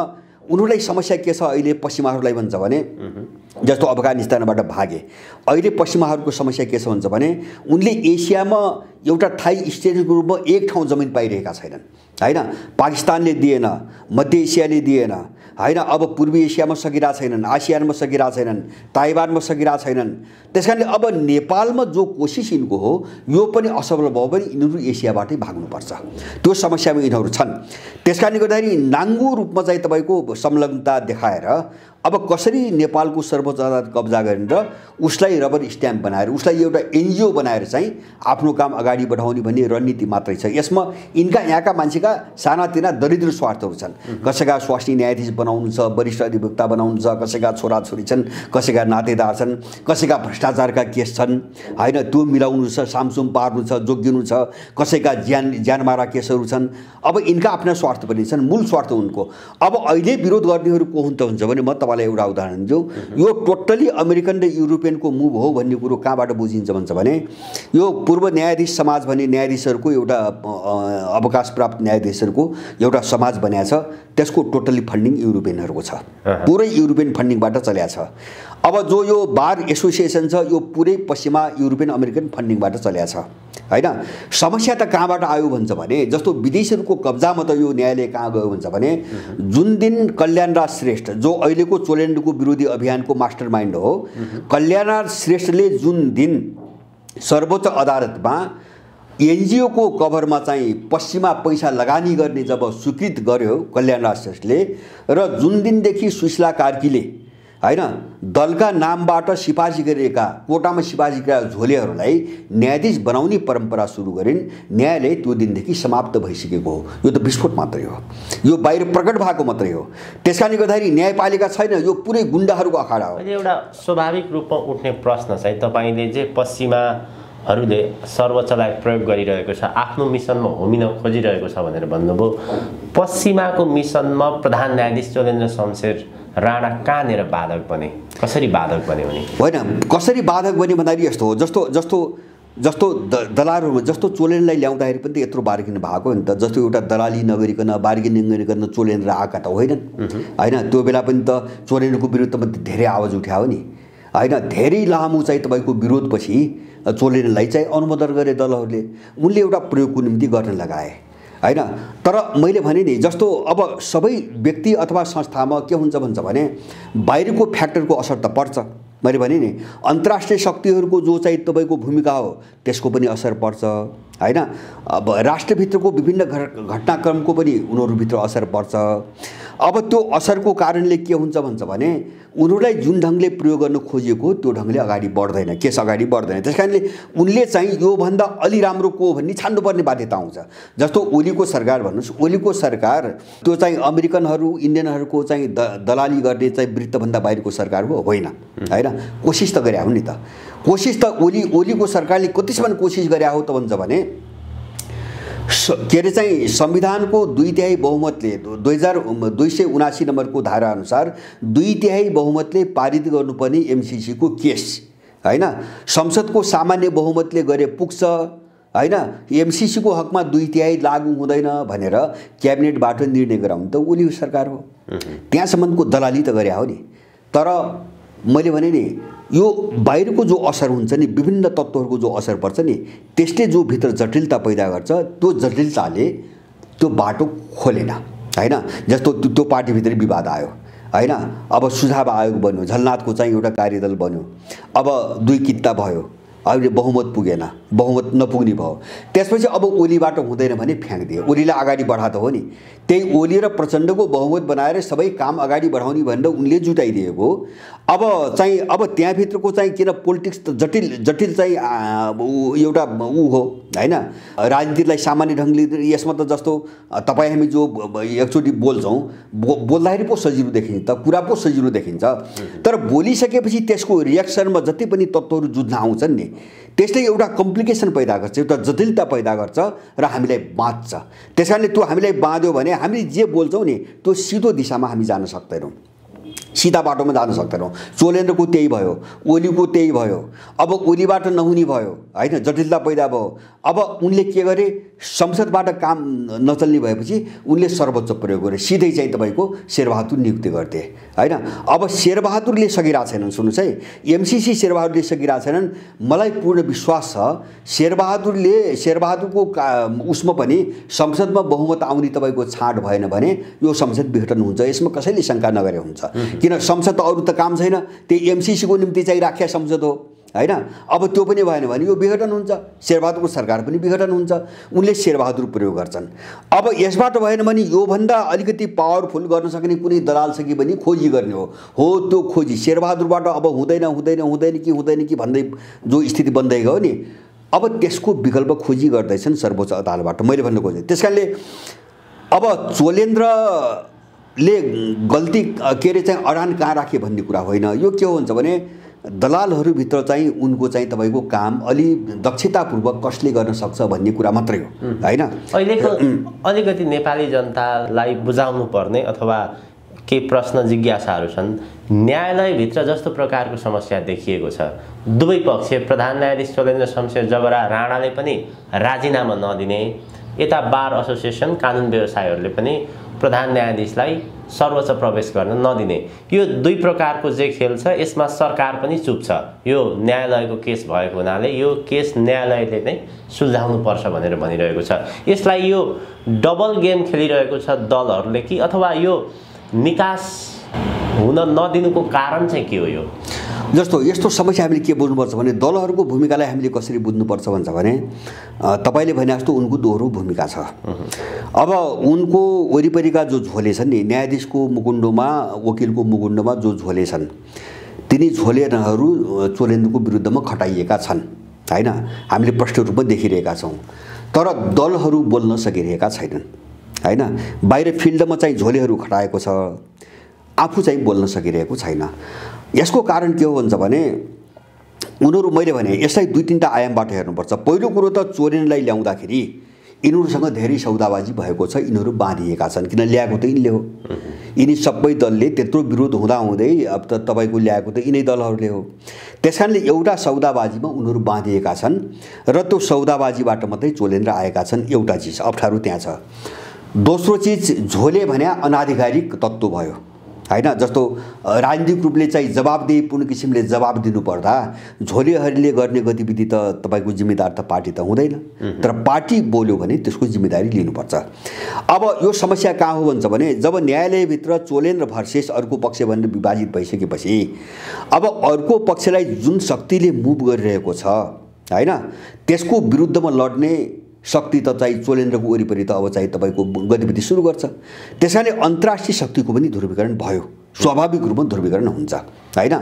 उनीहरूलाई समस्या के छ अहिले पश्चिमाहरूलाई भन्छ भने जस्तो अफगानिस्तानबाट भागे, अहिले पश्चिमाहरूको समस्या के छ भन्छ भने उनले एसियामा एउटा थाई स्टेटको रूपमा एक ठाउँ जमिन पाइरहेका छैनन् होइन। पाकिस्तानले दिएन, मध्य एसियाले दिएन होइन, अब पूर्वी एसियामा सकिरहेका छैनन्, आसियानमा सकिरहेका छैनन्, ताइवानमा सकिरहेका छैनन्। त्यस कारणले अब नेपालमा जो कोसिस यिनको हो यो पनि असफल भयो भने यिनीहरू एसियाबाटै भाग्नुपर्छ, त्यो समस्यामा यिनीहरू छन्। त्यस कारणले गर्दाखेरि नाङ्गो रूपमा चाहिँ तपाईँको संलग्नता देखाएर अब कसरी नेपालको सर्वोच्च अदालत कब्जा गरेर उसलाई रबर स्ट्याम्प बनाएर, उसलाई एउटा एनजिओ बनाएर चाहिँ आफ्नो काम अगाडि बढाउने भन्ने रणनीति मात्रै छ। यसमा यहाँका मान्छेका सानातिना दरिद्र स्वार्थहरू छन्। कसैका स्वास्नी न्यायाधीश बनाउनु छ, वरिष्ठ अधिवक्ता बनाउनु छ, कसैका छोराछोरी छन्, कसैका नातेदार छन्, कसैका भ्रष्टाचारका केस छन् होइन, त्यो मिलाउनु छ, सामसुम पार्नु छ, जोगिनु छ, कसैका ज्यानमारा केसहरू छन्। अब यिनका आफ्ना स्वार्थ पनि छन्, मूल स्वार्थ उनको। अब अहिले विरोध गर्नेहरू को हुन्छ भने म तपाईँलाई तपाईँलाई एउटा उदाहरण दिउँ। यो टोटल्ली अमेरिकन र युरोपियनको मुभ हो भन्ने कुरो कहाँबाट बुझिन्छ भन्छ भने यो पूर्व न्यायाधीश समाज भन्ने न्यायाधीशहरूको एउटा अवकाश प्राप्त न्यायाधीशहरूको एउटा समाज बन्या छ। त्यसको टोटल्ली फन्डिङ युरोपियनहरूको छ, पुरै युरोपियन फन्डिङबाट चल्या छ। अब जो यो बार एसोसिएसन छ यो पुरै पश्चिमा युरोपियन अमेरिकन फन्डिङबाट चल्या छ हैन। समस्या त कहाँबाट आयो भन्छ भने जस्तो विदेशीहरूको कब्जामा त यो न्यायालय कहाँ गयो भन्छ भने जुन दिन कल्याणराज श्रेष्ठ जो अहिलेको चोलेन्द्रको विरोधी अभियानको मास्टरमाइन्ड हो, कल्याणराज श्रेष्ठले जुन दिन सर्वोच्च अदालतमा एनजिओको कभरमा चाहिँ पश्चिमा पैसा लगानी गर्ने जब स्वीकृत गर्यो कल्याणराज श्रेष्ठले, र जुन दिनदेखि सुशीला कार्कीले हैन दलका नामबाट सिफारिस गरिएका कोटामा सिफारिस गरेका झोलेहरूलाई न्यायाधीश बनाउने परम्परा सुरु गरिन्, न्यायालय त्यो दिनदेखि समाप्त भइसकेको हो। यो त विस्फोट मात्रै हो, यो बाहिर प्रकट भएको मात्रै हो। त्यसकारणले गर्दाखेरि न्यायपालिका छैन, यो पुरै गुण्डाहरूको अखाडा हो। एउटा स्वाभाविक रूपमा उठ्ने प्रश्न चाहिँ तपाईँले जे पश्चिमाहरूले सर्वोच्चलाई प्रयोग गरिरहेको छ, आफ्नो मिसनमा होमिन खोजिरहेको छ भनेर भन्नुभयो। पश्चिमाको मिसनमा प्रधान न्यायाधीश चोलेन्द्र शमशेर राणा कहाँनिर बाधक बने, कसरी बाधक बने भने? होइन, कसरी बाधक बने भन्दाखेरि यस्तो हो, जस्तो दलालहरू जस्तो चोलेन्द्रलाई ल्याउँदाखेरि पनि त यत्रो बार्गेनिङ भएको नि त। जस्तो एउटा दलाली नगरिकन बार्गेनिङ गरिकन चोलेन्द्र आएका त होइनन् हैन। त्यो बेला पनि त चोलेन्द्रको विरुद्धमा धेरै आवाज उठायो नि हैन। धेरै लामो चाहिँ तपाईँको विरोधपछि चोलेन्द्रलाई चाहिँ अनुमोदन गरे दलहरूले, उनले एउटा प्रयोगको निम्ति गर्न लगाए हैन। तर मैले भने नि जस्तो अब सबै व्यक्ति अथवा संस्थामा के हुन्छ भन्छ भने बाहिरको फ्याक्टरको असर त पर्छ। मैले भने नि अन्तर्राष्ट्रिय शक्तिहरूको जो चाहिँ तपाईँको भूमिका हो त्यसको पनि असर पर्छ हैन। अब राष्ट्रभित्रको विभिन्न घटनाक्रमको पनि उनीहरूभित्र असर पर्छ। अब त्यो असरको कारणले के हुन्छ भन्छ भने उनीहरूलाई जुन ढङ्गले प्रयोग गर्न खोजिएको त्यो ढङ्गले अगाडि बढ्दैन, केस अगाडि बढ्दैन। त्यस कारणले उनले चाहिँ योभन्दा अलि राम्रो को भन्ने छान्नुपर्ने बाध्यता आउँछ। जस्तो ओलीको सरकार भन्नुहोस्, ओलीको सरकार त्यो चाहिँ अमेरिकनहरू इन्डियनहरूको चाहिँ दलाली गर्ने चाहिँ वृत्तभन्दा बाहिरको सरकार हो होइन हैन। कोसिस त गरे हो नि त, कोसिस त ओलीको सरकारले कतिसम्म कोसिस गरे हो त भन्छ भने के अरे चाहिँ संविधानको 2/3 बहुमतले 2279 नम्बरको धारा अनुसार 2/3 बहुमतले पारित गर्नुपर्ने एमसीसीको केस हैन, संसदको सामान्य बहुमतले गरे पुग्छ हैन। एमसीसीको हकमा 2/3 लागू हुँदैन भनेर क्याबिनेटबाट निर्णय गराउनु त ओली सरकार हो। त्यहाँसम्मको दलाली त गरे हो नि। तर मैले भने नि यो बाहिरको जो असर हुन्छ नि, विभिन्न तत्त्वहरूको जो असर पर्छ नि, त्यसले जो भित्र जटिलता पैदा गर्छ, त्यो जटिलताले त्यो बाटो खोलेन हैन। जस्तो त्यो पार्टीभित्र विवाद आयो हैन। अब सुझाव आयोग बन्यो, झलनाथको चाहिँ एउटा कार्यदल बन्यो, अब 2 किता भयो, अहिले बहुमत पुगेन, बहुमत नपुग्ने भयो। त्यसपछि अब ओलीबाट हुँदैन भने फ्याँकिदियो, ओलीलाई अगाडि बढा त हो नि। त्यही ओली र प्रचण्डको बहुमत बनाएर सबै काम अगाडि बढाउने भनेर उनले जुटाइदिएको। अब त्यहाँभित्रको चाहिँ किन पोलिटिक्स त जटिल चाहिँ एउटा हो हैन। राजनीतिलाई सामान्य ढङ्गले यसमा त जस्तो तपाईँ हामी जो एकचोटि बोल्छौँ, बोल्दाखेरि पो सजिलो देखिन्छ त, कुरा पो सजिलो देखिन्छ। तर बोलिसकेपछि त्यसको रिएक्सनमा जति पनि तत्त्वहरू जुझ्न आउँछन् नि, त्यसले एउटा कम्प्लिकेसन पैदा गर्छ, एउटा जटिलता पैदा गर्छ र हामीलाई बाँध्छ। त्यस कारणले त्यो हामीलाई बाँध्यो भने हामी जे बोल्छौँ नि त्यो सिधो दिशामा हामी जान सक्दैनौँ, सिधा बाटोमा जान सक्दैनौँ। चोलेन्द्रको त्यही भयो, ओलीको त्यही भयो। अब ओलीबाट नहुने भयो हैन, जटिलता पैदा भयो। अब उनले के गरे, संसदबाट काम नचल्ने भएपछि उनले सर्वोच्च प्रयोग गरे, सिधै चाहिँ तपाईँको शेरबहादुर नियुक्ति गर्थे हैन। अब शेरबहादुरले सकिरहेको छैनन्, सुन्नुहोस् है, एमसीसी शेरबहादुरले सकिरहेको छैनन्। मलाई पूर्ण विश्वास छ शेरबहादुरको उसमा पनि संसदमा बहुमत आउने तपाईँको छाँट भएन भने यो संसद विघटन हुन्छ, यसमा कसैले शङ्का नगरे हुन्छ। किन संसद त अरू त काम छैन, त्यही एमसीसीको निम्ति चाहिँ राख्या संसद हो हैन। अब त्यो पनि भएन भने यो विघटन हुन्छ, शेरबहादुरको सरकार पनि विघटन हुन्छ। उनले शेरबहादुर प्रयोग गर्छन्। अब यसबाट भएन भने योभन्दा अलिकति पावरफुल गर्न सक्ने कुनै दलाल छ कि भने खोजी गर्ने हो त्यो खोजी शेरबहादुरबाट अब हुँदैन कि भन्दै जो स्थिति बन्दै गयो नि, अब त्यसको विकल्प खोजी गर्दैछन् सर्वोच्च अदालतबाट। मैले भन्न खोजेँ त्यस कारणले अब चोलेन्द्रले गल्ती के अरे चाहिँ अडान कहाँ राखे भन्ने कुरा होइन। यो के हो भन्छ भने दलालहरूभित्र चाहिँ उनको चाहिँ तपाईँको काम अलि दक्षतापूर्वक कसले गर्न सक्छ भन्ने कुरा मात्रै हो हैन। अहिलेको अलिकति नेपाली जनतालाई बुझाउनु पर्ने अथवा केही प्रश्न जिज्ञासाहरू छन्। न्यायालयभित्र जस्तो प्रकारको समस्या देखिएको छ, दुवै पक्ष प्रधान न्यायाधीश चोलेन्द्र शमशेर जबरा राणाले पनि राजीनामा नदिने, यता बार एसोसिएसन कानुन व्यवसायीहरूले पनि प्रधान न्यायाधीशलाई सर्वोच्च प्रवेश गर्न नदिने, यो दुई प्रकारको जे खेल छ यसमा सरकार पनि चुप छ। यो न्यायालयको केस भएको हुनाले यो केस न्यायालयले नै सुल्झाउनु पर्छ भनेर भनिरहेको छ। यसलाई यो डबल गेम खेलिरहेको छ दलहरूले कि अथवा यो निकास हुन नदिनुको कारण चाहिँ के हो? यो जस्तो यस्तो समस्या हामीले के बुझ्नुपर्छ भने दलहरूको भूमिकालाई हामीले कसरी बुझ्नुपर्छ भन्छ भने तपाईले भने जस्तो उनको दोहोरो भूमिका छ। अब उनको वरिपरिका जो झोले छन् नि, न्यायाधीशको मुकुण्डोमा वकिलको मुकुण्डोमा जो झोले छन् तिनी झोलेहरू चोलेन्द्रको विरुद्धमा खटाइएका छन् हैन, हामीले प्रष्ट रूपमा देखिरहेका छौँ। तर दलहरू बोल्न सकिरहेका छैनन् हैन। बाहिर फिल्डमा चाहिँ झोलेहरू खटाएको छ, आफू चाहिँ बोल्न सकिरहेको छैन। यसको कारण के हो भन्छ भने उनीहरू, मैले भने यसलाई दुई तीनटा आयामबाट हेर्नुपर्छ। पहिलो कुरो त चोरेनलाई ल्याउँदाखेरि यिनीहरूसँग धेरै सौदाबाजी भएको छ, यिनीहरू बाँधिएका छन्, किन ल्याएको त यिनले हो। यिनी सबै दलले त्यत्रो विरोध हुँदाहुँदै अब त तपाईँको ल्याएको त यिनै दलहरूले हो। त्यसकारणले एउटा सौदाबाजीमा उनीहरू बाँधिएका छन् र त्यो सौदाबाजीबाट मात्रै चोलेन्द्र आएका छन्। एउटा चिज अप्ठ्यारो त्यहाँ छ। दोस्रो चिज, झोले भने अनाधिकारिक तत्त्व भयो हैन। जस्तो राजनीतिक रूपले चाहिँ जवाबदेहीपूर्ण किसिमले जवाब दिनुपर्दा झोलेहरूले गर्ने गतिविधि त तपाईँको जिम्मेदार त पार्टी त हुँदैन, तर पार्टी बोल्यो भने त्यसको जिम्मेदारी लिनुपर्छ। अब यो समस्या कहाँ हो भन्छ भने जब न्यायालयभित्र चोलेन्द्र भर्सेस अर्को पक्ष भनेर विभाजित भइसकेपछि अब अर्को पक्षलाई जुन शक्तिले मुभ गरिरहेको छ हैन, त्यसको विरुद्धमा लड्ने शक्ति त चाहिँ चोलेन्द्रको वरिपरि त अब चाहिँ तपाईँको गतिविधि सुरु गर्छ। त्यसैले अन्तर्राष्ट्रिय शक्तिको पनि ध्रुवीकरण भयो, स्वाभाविक रूपमा ध्रुवीकरण हुन्छ हैन।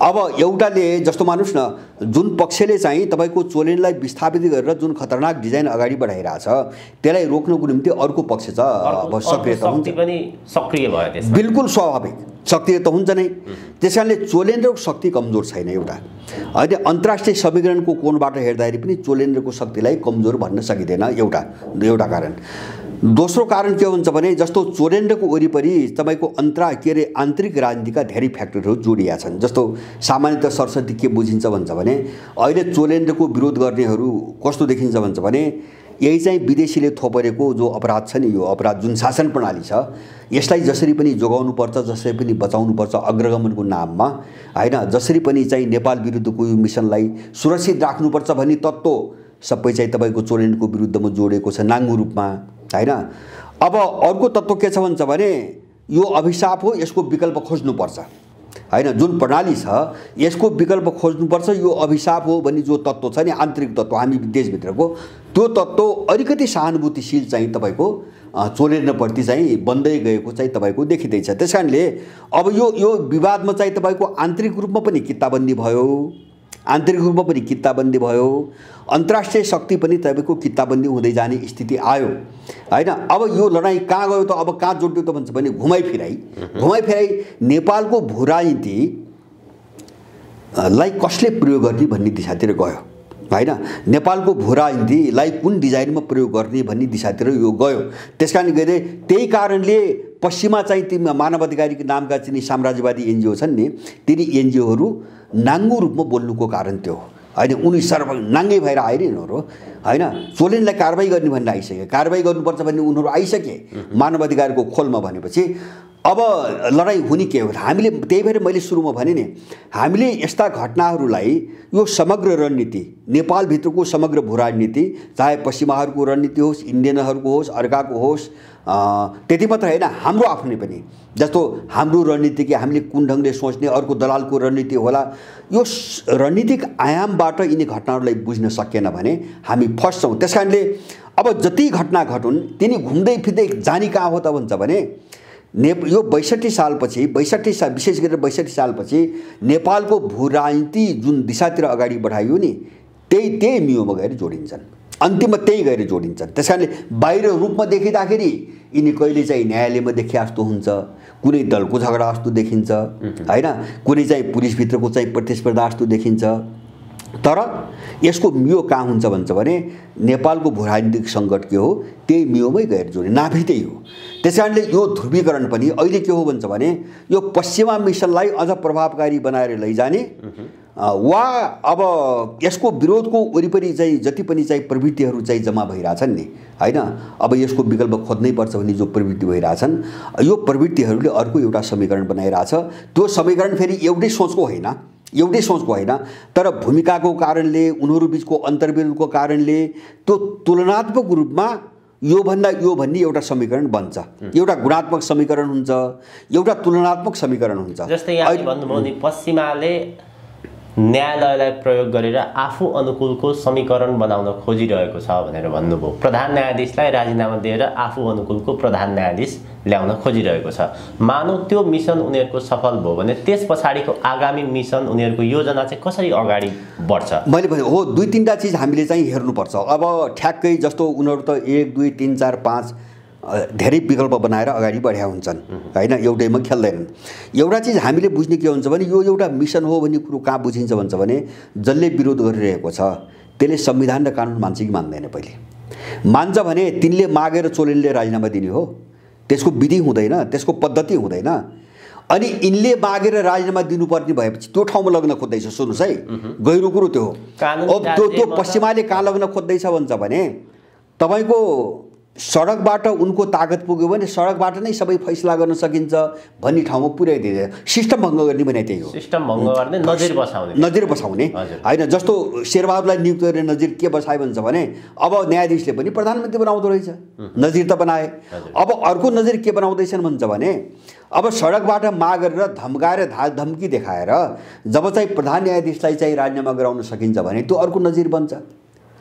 अब एउटाले जस्तो मानुस् न, जुन पक्षले चाहिँ तपाईँको चोलेन्द्रलाई विस्थापित गरेर जुन खतरनाक डिजाइन अगाडि बढाइरहेछ त्यसलाई रोक्नको निम्ति अर्को पक्ष छ अब सक्रियता हुन्छ, सक्रिय भयो त्यसमा। बिल्कुल स्वाभाविक शक्ति त हुन्छ नै। त्यसकारणले चोलेन्द्रको शक्ति कमजोर छैन एउटा। अहिले अन्तर्राष्ट्रिय समीकरणको कोणबाट हेर्दाखेरि पनि चोलेन्द्रको शक्तिलाई कमजोर भन्न सकिँदैन, एउटा कारण। दोस्रो कारण के हुन्छ भने जस्तो चोलेन्द्रको वरिपरि तपाईँको आन्तरिक राजनीतिका धेरै फ्याक्टरहरू जोडिया छन्। जस्तो सामान्यतः सरस्वती के बुझिन्छ भन्छ भने अहिले चोलेन्द्रको विरोध गर्नेहरू कस्तो देखिन्छ भन्छ भने यही चाहिँ विदेशीले थोपरेको जो अपराध छ नि, यो अपराध जुन शासन प्रणाली छ यसलाई जसरी पनि जोगाउनुपर्छ, जसरी पनि बचाउनुपर्छ अग्रगमनको नाममा हैन, जसरी पनि चाहिँ नेपाल विरुद्धको यो मिसनलाई सुरक्षित राख्नुपर्छ भन्ने तत्त्व सबै चाहिँ तपाईँको चोलेन्द्रको विरुद्धमा जोडेको छ नाङ्गो रूपमा हैन। अब अर्को तत्त्व के छ भन्छ भने यो अभिशाप हो, यसको विकल्प खोज्नुपर्छ हैन। जुन प्रणाली छ यसको विकल्प खोज्नुपर्छ, यो अभिशाप हो भन्ने जो तत्त्व छ नि, आन्तरिक तत्त्व हामी देशभित्रको, त्यो तत्त्व अलिकति सहानुभूतिशील चाहिँ तपाईँको चोलेन्द्रप्रति चाहिँ बन्दै गएको चाहिँ तपाईँको देखिँदैछ। त्यस कारणले अब यो विवादमा चाहिँ तपाईँको आन्तरिक रूपमा पनि कित्ताबन्दी भयो, अन्तर्राष्ट्रिय शक्ति पनि तपाईँको कित्ताबन्दी हुँदै जाने स्थिति आयो हैन। अब यो लडाईँ कहाँ गयो त, अब कहाँ जोड्यो त भन्छ भने घुमाइफिराइ नेपालको भूराजनीतिलाई कसले प्रयोग गर्ने भन्ने दिशातिर गयो हैन। नेपालको भूराजनीतिलाई कुन डिजाइनमा प्रयोग गर्ने भन्ने दिशातिर यो गयो। त्यसकारण गरे त्यही कारणले पश्चिममा चाहिँ ती मानवाधिकारी नामका चाहिँ साम्राज्यवादी एनजिओ छन् नि, तिनी एनजिओहरू नाङ्गो रूपमा बोल्नुको कारण त्यो होइन। उनी नाङ्गै भएर आएर यिनीहरू होइन चोलेन्द्रलाई कारबाही गर्ने भन्ने आइसके, कारबाही गर्नुपर्छ भन्ने उनीहरू आइसके मानवाधिकारको खोलमा भनेपछि अब लडाइँ हुने के हो। हामीले त्यही भएर मैले सुरुमा भने नि, हामीले यस्ता घटनाहरूलाई यो समग्र रणनीति, नेपालभित्रको समग्र भूराजनीति, चाहे पश्चिमाहरूको रणनीति होस्, इन्डियनहरूको होस्, अर्काको होस्, त्यति मात्र होइन हाम्रो आफ्नै पनि, जस्तो हाम्रो रणनीति के हामीले कुन ढङ्गले सोच्ने, अर्को दलालको रणनीति होला, यो रणनीतिक आयामबाट यिनी घटनाहरूलाई बुझ्न सकेन भने हामी फस्छौँ। त्यस कारणले अब जति घटना घटुन् तिनी घुम्दै फिर्दै जाने कहाँ हो त भन्छ भने यो 62 सालपछि, विशेष गरेर 62 सालपछि नेपालको भूराजनीति जुन दिशातिर अगाडि बढाइयो नि, त्यही नियममा गएर जोडिन्छन्, अन्तिममा त्यही गएर जोडिन्छन्। त्यस कारणले बाहिर रूपमा देखिँदाखेरि यिनी कहिले चाहिँ न्यायालयमा देखिए जस्तो हुन्छ, कुनै दलको झगडा जस्तो देखिन्छ होइन, कुनै चाहिँ पुलिसभित्रको चाहिँ प्रतिस्पर्धा जस्तो देखिन्छ तर यसको मियो कहाँ हुन्छ भन्छ भने नेपालको भूराजनीतिक सङ्कट के हो त्यही मियोमै गएर जोड्ने नाभि त्यही हो। त्यस कारणले यो ध्रुवीकरण पनि अहिले के हो भन्छ भने यो पश्चिमा मिसनलाई अझ प्रभावकारी बनाएर लैजाने वा अब यसको विरोधको वरिपरि चाहिँ जति पनि चाहिँ प्रवृत्तिहरू चाहिँ जम्मा भइरहेछन् नि हैन, अब यसको विकल्प खोज्नै पर्छ भन्ने जो प्रवृत्ति भइरहेछन्, यो प्रवृत्तिहरूले अर्को एउटा समीकरण बनाइरहेछ। त्यो समीकरण फेरि एउटै सोचको होइन, तर भूमिकाको कारणले, उनीहरू बिचको अन्तर्विरोधको कारणले त्यो तुलनात्मक रूपमा यो भन्दा यो भन्ने एउटा समीकरण बन्छ। एउटा गुणात्मक समीकरण हुन्छ, एउटा तुलनात्मक समीकरण हुन्छ। जस्तै यहाँ भन्नुभयो नि पश्चिमाले न्यायालयलाई प्रयोग गरेर आफू अनुकूलको समीकरण बनाउन खोजिरहेको छ भनेर भन्नुभयो। प्रधान न्यायाधीशलाई राजीनामा दिएर आफू अनुकूलको प्रधान न्यायाधीश ल्याउन खोजिरहेको छ। मानौ त्यो मिसन उनीहरूको सफल भयो भने त्यस पछाडिको आगामी मिसन उनीहरूको योजना चाहिँ कसरी अगाडि बढ्छ? मैले भने हो दुई तीनटा चिज हामीले चाहिँ हेर्नुपर्छ। अब ठ्याक्कै जस्तो उनीहरू त 1 2 3 4 5 धेरै विकल्प बनाएर अगाडि बढ्या हुन्छन् हैन, एउटैमा खेल्दैनन्। एउटा चिज हामीले बुझ्ने के हुन्छ भने यो एउटा मिसन हो भन्ने कुरो कहाँ बुझिन्छ भन्छ भने जसले विरोध गरिरहेको छ त्यसले संविधान र कानुन मान्छ कि मान्दैन। पहिले मान्छ भने तिनले मागेर चोलेनले राजीनामा दिने हो, त्यसको विधि हुँदैन, त्यसको पद्धति हुँदैन। अनि यिनले मागेर राजीनामा दिनुपर्ने भएपछि त्यो ठाउँमा लग्न खोज्दैछ। सुन्नुहोस् है, गहिरो कुरो त्यो हो। त्यो पश्चिमाले कहाँ लग्न खोज्दैछ भन्छ भने तपाईको सडकबाट उनको ताकत पुग्यो भने सडकबाट नै सबै फैसला गर्न सकिन्छ भन्ने ठाउँमा पुर्याइदिन्छ। सिस्टम भङ्ग गर्ने भने त्यही हो, सिस्टम भङ्ग गर्ने, नजिर बसाउने हैन। जस्तो शेरबहादुरलाई नियुक्त गरेर नजिर के बसाए भन्छ भने अब न्यायाधीशले पनि प्रधानमन्त्री बनाउँदो रहेछ, नजिर त बनाए। अब अर्को नजिर के बनाउँदैछन् भन्छ भने अब सडकबाट माग गरेर धम्काएर धम्की देखाएर जब चाहिँ प्रधान न्यायाधीशलाई चाहिँ राजीनामा गराउन सकिन्छ भने त्यो अर्को नजिर बन्छ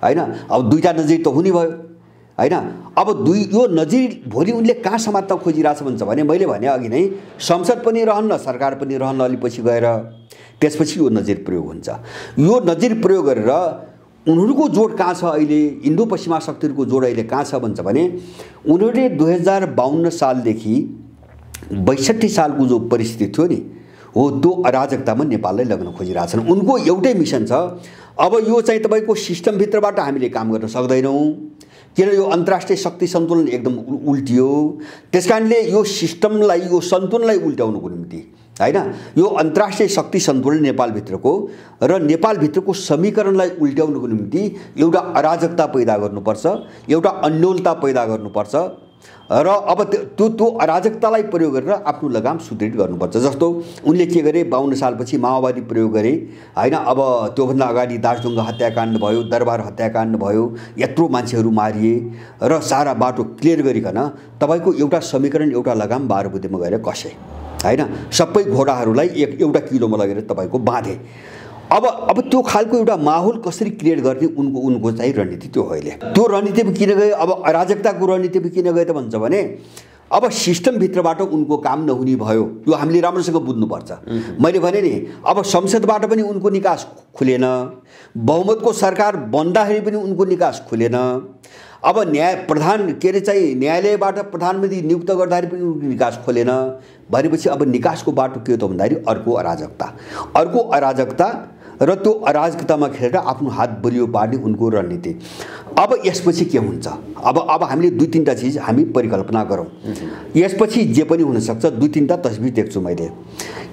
हैन। अब दुईटा नजिर त हुने भयो हैन। अब यो नजिर भोलि उनले कहाँ समात्न खोजिरहेछ भन्छ भने मैले भने अघि नै संसद पनि रहन्न, सरकार पनि रहन्न, अलि पछि गएर त्यसपछि यो नजिर प्रयोग हुन्छ। यो नजिर प्रयोग गरेर उनीहरूको जोड कहाँ छ अहिले, इन्डो पश्चिमा शक्तिहरूको जोड अहिले कहाँ छ भन्छ भने उनीहरूले 2052 सालदेखि 62 सालको जो परिस्थिति थियो नि हो त्यो अराजकतामा नेपाललाई लग्न खोजिरहेछन्। उनको एउटै मिसन छ, अब यो चाहिँ तपाईँको सिस्टमभित्रबाट हामीले काम गर्न सक्दैनौँ किन यो अन्तर्राष्ट्रिय शक्ति सन्तुलन एकदम उल्टियो। त्यसकारणले यो सिस्टमलाई, यो सन्तुलनलाई उल्टाउनुको निम्ति हैन, यो अन्तर्राष्ट्रिय शक्ति सन्तुलन नेपालभित्रको र नेपालभित्रको समीकरणलाई उल्टाउनुको निम्ति एउटा अराजकता पैदा गर्नुपर्छ, एउटा अन्योलता पैदा गर्नुपर्छ र अब त्यो अराजकतालाई प्रयोग गरेर आफ्नो लगाम सुदृढ गर्नुपर्छ। जस्तो उनले के गरे 52 सालपछि माओवादी प्रयोग गरे हैन। अब त्योभन्दा अगाडि दासढुङ्गा हत्याकाण्ड भयो, दरबार हत्याकाण्ड भयो, यत्रो मान्छेहरू मारिए र सारा बाटो क्लियर गरिकन तपाईको एउटा समीकरण, एउटा लगाम 12 बुँदेमा गएर कसे हैन। सबै घोडाहरूलाई एउटा किलोमा लगेर तपाईको बाँधे। अब त्यो खालको एउटा माहौल कसरी क्रिएट गर्ने उनको चाहिँ रणनीति त्यो अहिले। त्यो रणनीति किन गए, अब अराजकताको रणनीति किन गए त भन्छ भने अब सिस्टमभित्रबाट उनको काम नहुने भयो। यो हामीले राम्रोसँग बुझ्नुपर्छ। मैले भने नि अब संसदबाट पनि उनको निकास खुलेन, बहुमतको सरकार बन्दाखेरि पनि उनको निकास खुलेन। अब न्यायालयबाट प्रधानमन्त्री नियुक्त गर्दाखेरि पनि उनको निकास खोलेन भनेपछि अब निकासको बाटो के हो त भन्दाखेरि अर्को अराजकता र त्यो अराजकतामा खेलेर आफ्नो हात बलियो पार्ने उनको रणनीति। अब यसपछि के हुन्छ, अब हामीले दुई तीनटा चीज हामी परिकल्पना गरौँ। यसपछि जे पनि हुन सक्छ। दुई तीनटा तस्बिर देख्छु मैले।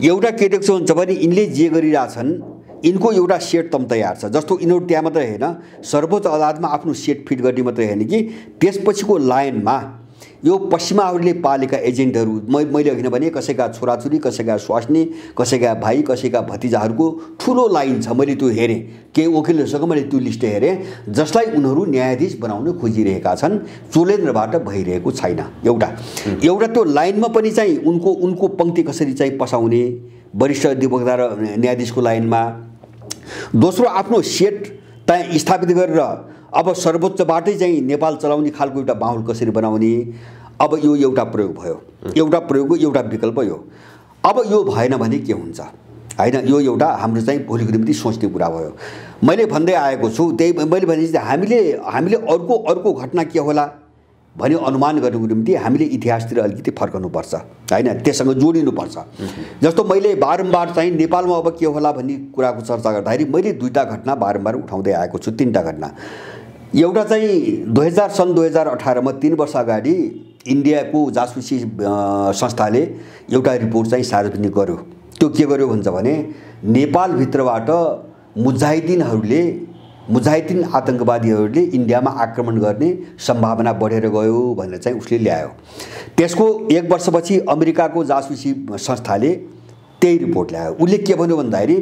एउटा के देख्छु भन्छ भने यिनले जे गरिरहेछन् यिनको एउटा सेट तम तयार छ। जस्तो यिनीहरू त्यहाँ मात्रै हैन, सर्वोच्च अदालतमा आफ्नो सेट फिट गर्ने मात्रै हैन कि त्यसपछिको लाइनमा यो पश्चिमाहरूले पालेका एजेन्टहरू, मैले अघि भने कसैका छोराछोरी, कसैका स्वास्नी, कसैका भाइ, कसैका भतिजाहरूको ठुलो लाइन छ। मैले त्यो हेरेँ, केही वकिलहरूसँग मैले त्यो लिस्ट हेरेँ जसलाई उनीहरू न्यायाधीश बनाउन खोजिरहेका छन्। चोलेन्द्रबाट भइरहेको छैन। एउटा त्यो लाइनमा पनि चाहिँ उनको पंक्ति कसरी चाहिँ पसाउने, वरिष्ठ अधिवक्ता र न्यायाधीशको लाइनमा। दोस्रो आफ्नो सेट त्यहाँ स्थापित गरेर अब सर्वोच्चबाटै चाहिँ नेपाल चलाउने खालको एउटा माहौल कसरी बनाउने। अब यो एउटा प्रयोग भयो, एउटा प्रयोगको एउटा विकल्प यो। अब यो भएन भने के हुन्छ हैन, यो एउटा हाम्रो चाहिँ भोलिको निम्ति सोच्ने कुरा भयो। मैले भन्दै आएको छु, त्यही मैले भने हामीले अर्को घटना के होला भन्ने अनुमान गर्नुको निम्ति हामीले इतिहासतिर अलिकति फर्कनुपर्छ हैन, त्यससँग जोडिनुपर्छ। जस्तो मैले बारम्बार चाहिँ नेपालमा अब के होला भन्ने कुराको चर्चा गर्दाखेरि मैले दुईटा घटना बारम्बार उठाउँदै आएको छु, तीनटा घटना। एउटा चाहिँ सन् 2018 मा 3 वर्ष अगाडि इन्डियाको जासुसी संस्थाले एउटा रिपोर्ट चाहिँ सार्वजनिक गर्यो। त्यो के गर्यो भन्छ भने नेपालभित्रबाट मुजाहिदिन आतंकवादीहरूले इन्डियामा आक्रमण गर्ने सम्भावना बढेर गयो भनेर चाहिँ उसले ल्यायो। त्यसको 1 वर्षपछि अमेरिकाको जासुसी संस्थाले त्यही रिपोर्ट ल्यायो। उसले के भन्यो भन्दाखेरि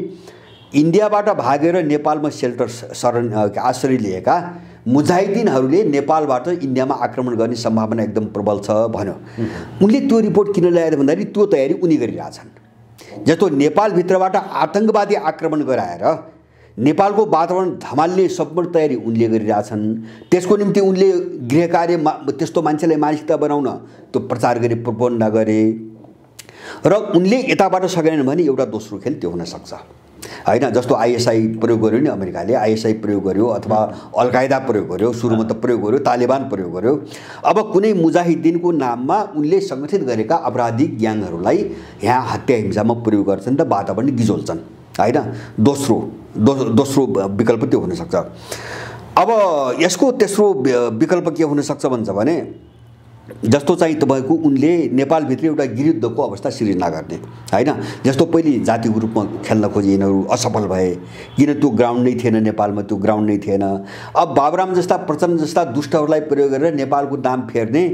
इन्डियाबाट भागेर नेपालमा आश्रय लिएका मुजाहिदिनहरूले नेपालबाट इन्डियामा आक्रमण गर्ने सम्भावना एकदम प्रबल छ भन्यो। उनले त्यो रिपोर्ट किन ल्याएर भन्दाखेरि त्यो तयारी उनी गरिरहेछन्। जस्तो नेपालभित्रबाट आतंकवादी आक्रमण गराएर नेपालको वातावरण धमाल्ने सम्पूर्ण तयारी उनले गरिरहेछन्। त्यसको निम्ति उनले गृह कार्य त्यस्तो मान्छेलाई मानसिकता बनाउन त्यो प्रचार गरे, प्रोपगन्डा गरे र उनले यताबाट सकेनन् भने एउटा दोस्रो खेल त्यो हुन सक्छ हैन। जस्तो आइएसआई प्रयोग गर्यो नि, अमेरिकाले आइएसआई प्रयोग गर्यो अथवा अल कायदा प्रयोग गर्यो, सुरुमा त प्रयोग गर्यो, तालिबान प्रयोग गर्यो। अब कुनै मुजाहिदिनको नाममा उनले सङ्गठित गरेका आपराधिक ग्याङहरूलाई यहाँ हत्या हिंसामा प्रयोग गर्छन् र वातावरण गिजोल्छन् हैन। दोस्रो विकल्प त्यो हुन सक्छ। अब यसको तेस्रो विकल्प के हुन सक्छ भन्छ भने जस्तो चाहिँ तपाईको उनले नेपालभित्र एउटा गृहयुद्धको अवस्था सिर्जना गर्ने हैन। जस्तो पहिले जातिको रूपमा खेल्न खोजे, यिनीहरू असफल भए किन त्यो ग्राउन्ड नै थिएन, नेपालमा त्यो ग्राउन्ड नै थिएन। अब बाबुराम जस्ता प्रचण्ड जस्ता दुष्टहरूलाई प्रयोग गरेर नेपालको नाम फेर्ने,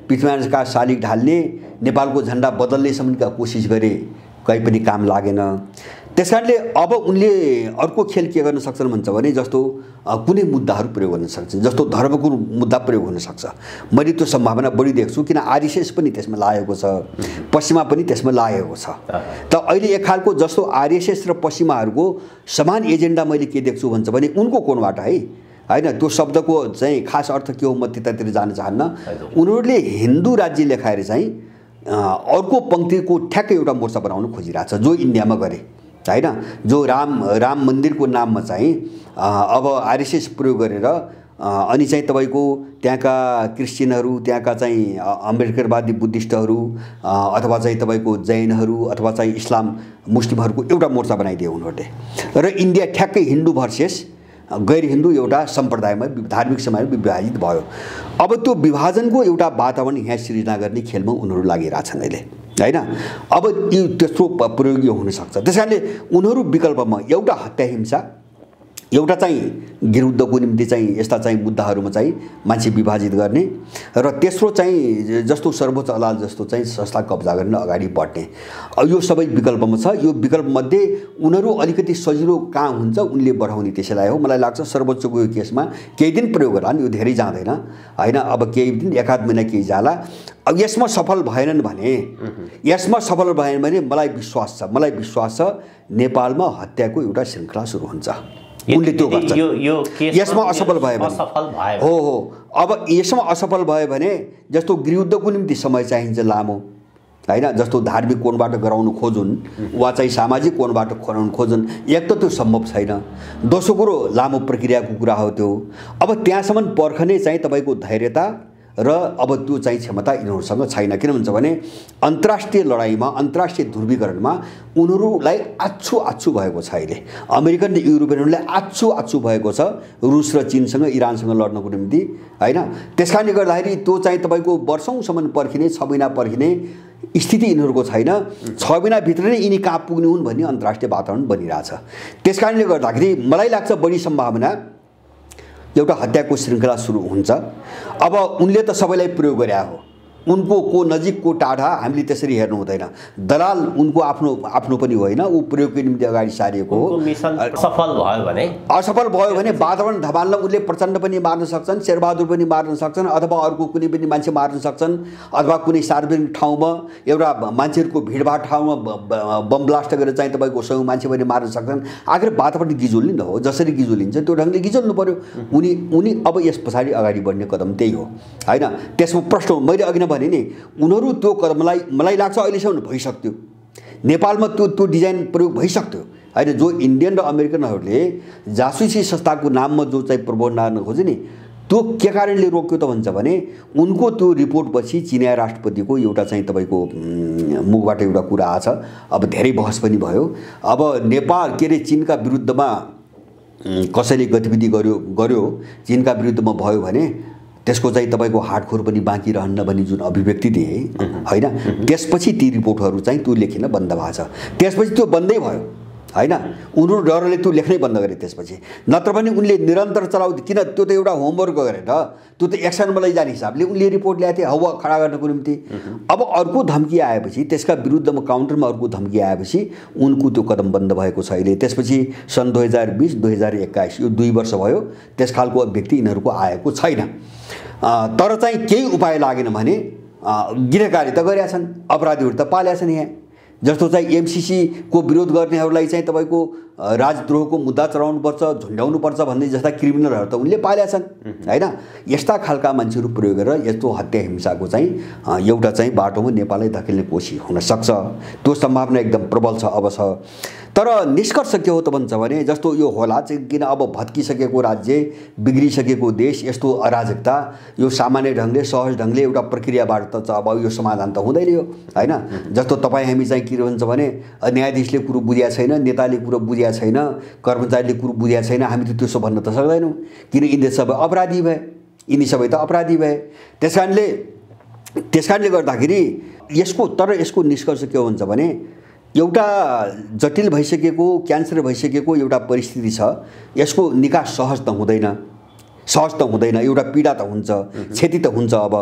पृथ्वीनारायणका शालिग ढाल्ने, नेपालको झन्डा बदल्नेसम्मका कोसिस गरे, कहीँ पनि काम लागेन। त्यसकारणले अब उनले अर्को खेल के गर्न सक्छन् भन्छ भने जस्तो कुनै मुद्दाहरू प्रयोग गर्न सक्छन्, जस्तो धर्मको मुद्दा प्रयोग हुन सक्छ। मैले त्यो सम्भावना बढी देख्छु किन आरएसएस पनि त्यसमा लागेको छ, पश्चिमा पनि त्यसमा लागेको छ। त अहिले एक खालको जस्तो आरएसएस र पश्चिमाहरूको समान एजेन्डा मैले के देख्छु भन्छ भने उनको कोणबाट हैन। त्यो शब्दको चाहिँ खास अर्थ के हो म त्यतातिर जान चाहन्न। उनीहरूले हिन्दू राज्य लेखाएर चाहिँ अर्को पङ्क्तिको ठ्याक्कै एउटा मोर्चा बनाउन खोजिरहेछ जो इन्डियामा गरे हैन। जो राम मन्दिरको नाममा चाहिँ अब आरएसएस प्रयोग गरेर अनि चाहिँ तपाईको त्यहाँका क्रिस्चियनहरू, त्यहाँका चाहिँ अम्बेडकरवादी बुद्धिस्टहरू अथवा चाहिँ तपाईको जैनहरू अथवा चाहिँ इस्लाम मुस्लिमहरूको एउटा मोर्चा बनाइदियो उनीहरूले र इन्डिया ठ्याक्कै हिन्दू भर्सेस गैर हिन्दू एउटा सम्प्रदायमा धार्मिक समाजमा विभाजित भयो। अब त्यो विभाजनको एउटा वातावरण यहाँ सिर्जना गर्ने खेलमा उनीहरू लागिरहेछन् अहिले हैन। अब यो तेस्रो प्रयोग हुन सक्छ। त्यसकारणले उनीहरू विकल्पमा एउटा हत्या हिंसा, एउटा चाहिँ गृहयुद्धको निम्ति चाहिँ यस्ता चाहिँ मुद्दाहरूमा चाहिँ मान्छे विभाजित गर्ने र तेस्रो चाहिँ जस्तो सर्वोच्च अदालत जस्तो चाहिँ संस्था कब्जा गर्न अगाडि बढ्ने, यो सबै विकल्पमा छ। यो विकल्पमध्ये उनीहरू अलिकति सजिलो कहाँ हुन्छ उनले बढाउने त्यसैलाई हो। मलाई लाग्छ सर्वोच्चको यो केसमा केही दिन प्रयोग होला नि, यो धेरै जाँदैन हैन। अब केही दिन एकाध महिना केही जाला। अब यसमा सफल भएनन् भने मलाई विश्वास छ नेपालमा हत्याको एउटा श्रृङ्खला सुरु हुन्छ। उनले त्यो गर्छ। यसमा असफल भयो भने हो। अब यसमा असफल भयो भने जस्तो गृहयुद्धको निम्ति समय चाहिन्छ लामो हैन। जस्तो धार्मिक कोणबाट गराउनु खोजुन् वा चाहिँ सामाजिक कोणबाट गराउनु खोजुन्, एक त त्यो सम्भव छैन। दोस्रो कुरो लामो प्रक्रियाको कुरा हो त्यो। अब त्यहाँसम्म पर्खने चाहिँ तपाईको धैर्यता र अब त्यो चाहिँ क्षमता यिनीहरूसँग छैन। किन भन्छ भने अन्तर्राष्ट्रिय लडाइँमा, अन्तर्राष्ट्रिय ध्रुवीकरणमा उनीहरूलाई आच्छु भएको छ। अहिले अमेरिकन र युरोपियनहरूलाई आच्छु भएको छ रुस र चीनसँग, इरानसँग लड्नको निम्ति हैन। त्यसकारणले गर्दाखेरि त्यो चाहिँ तपाईको वर्षौंसम्म पर्खिने, 6 महिना पर्खिने स्थिति यिनीहरूको छैन। 6 महिनाभित्र नै यिनी कहाँ पुग्ने हुन् भन्ने अन्तर्राष्ट्रिय वातावरण बनिरहेछ। त्यसकारणले गर्दाखेरि मलाई लाग्छ बढी सम्भावना एउटा हत्याको श्रृङ्खला सुरु हुन्छ। अब उनले त सबैलाई प्रयोग गरे हो, उनको को नजिक को टाढा हामीले त्यसरी हेर्नु हुँदैन। दलाल उनको आफ्नो पनि होइन, ऊ प्रयोगको निम्ति अगाडि सारिएको हो। असफल भयो भने वातावरण धमाल्न उनले प्रचण्ड पनि मार्न सक्छन्, शेरबहादुर पनि मार्न सक्छन्, अथवा अर्को कुनै पनि मान्छे मार्न सक्छन्, अथवा कुनै सार्वजनिक ठाउँमा एउटा मान्छेहरूको भिडभाड ठाउँमा बम ब्लास्ट गरेर चाहिँ तपाईँको 100 मान्छे पनि मार्न सक्छन्। आखिर वातावरण गिजोल्ने न हो, जसरी गिजोलिन्छ त्यो ढङ्गले गिजोल्नु पर्यो। उनी अब यस पछाडि अगाडि बढ्ने कदम त्यही हो हैन। त्यसमा प्रश्न मैले अघि नै भने नि उनीहरू त्यो कदमलाई मलाई लाग्छ अहिलेसम्म भइसक्थ्यो, नेपालमा त्यो डिजाइन प्रयोग भइसक्थ्यो हैन। जो इन्डियन र अमेरिकनहरूले जासुसी संस्थाको नाममा जो चाहिँ प्रबन्ध गर्न खोजे नि त्यो के कारणले रोक्यो त भन्छ भने उनको त्यो रिपोर्टपछि चिनिया राष्ट्रपतिको एउटा चाहिँ तपाईँको मुखबाट एउटा कुरा आछ। अब धेरै बहस पनि भयो। अब नेपाल के अरे चीनका विरुद्धमा कसैले गतिविधि गर्यो चीनका विरुद्धमा भयो भने त्यसको चाहिँ तपाईँको हाडखोर पनि बाँकी रहन्न भन्ने जुन अभिव्यक्ति दिए होइन, त्यसपछि ती रिपोर्टहरू चाहिँ त्यो लेखिन बन्द भएको छ। त्यसपछि त्यो बन्दै भयो होइन, उनीहरू डरले त्यो लेख्नै बन्द गरे त्यसपछि। नत्र पनि उनले निरन्तर चलाउँथे, किन त्यो त एउटा होमवर्क गरेर त्यो त एक्सनमा लैजाने हिसाबले उनले रिपोर्ट ल्याएको थिए हावा खडा गर्नको निम्ति। अब अर्को धम्की आएपछि त्यसका विरुद्धमा काउन्टरमा अर्को धम्की आएपछि उनको त्यो कदम बन्द भएको छ अहिले। त्यसपछि सन् 2020-2021 यो 2 वर्ष भयो त्यस खालको व्यक्ति यिनीहरूको आएको छैन। तर चाहिँ केही उपाय लागेन भने गिरफ्तारी त गरेका छन्, अपराधीहरू त पालेका छन् यहाँ। जस्तो चाहिँ एमसीसी को विरोध गर्नेहरूलाई चाहिँ तपाईँको राजद्रोहको मुद्दा चढाउनुपर्छ, झुन्ड्याउनुपर्छ भन्ने जस्ता क्रिमिनलहरू त उनले पालेका छन् होइन। यस्ता खालका मान्छेहरू प्रयोग गरेर यस्तो हत्या हिंसाको चाहिँ एउटा चाहिँ बाटोमा नेपाललाई धकेल्ने कोसिस हुनसक्छ। त्यो सम्भावना एकदम प्रबल छ अब छ। तर निष्कर्ष के हो त भन्छ भने जस्तो यो होला चाहिँ, किन अब भत्किसकेको राज्य, बिग्रिसकेको देश, यस्तो अराजकता यो सामान्य ढङ्गले सहज ढङ्गले एउटा प्रक्रियाबाट त अब यो समाधान त हुँदैन यो होइन। जस्तो तपाईँ हामी चाहिँ के भन्छ भने न्यायाधीशले कुरो बुझेको छैन, नेताले कुरो बुझेको छैन, कर्मचारीले कुरो बुझेको छैन, हामी त त्यसो भन्न त सक्दैनौँ किन यिनीहरू सबै अपराधी भए, यिनी सबै त अपराधी भए। त्यस कारणले गर्दाखेरि यसको निष्कर्ष के हुन्छ भने एउटा जटिल भइसकेको क्यान्सर भइसकेको एउटा परिस्थिति छ, यसको निकास सहज त हुँदैन, एउटा पीडा त हुन्छ, क्षति त हुन्छ अब।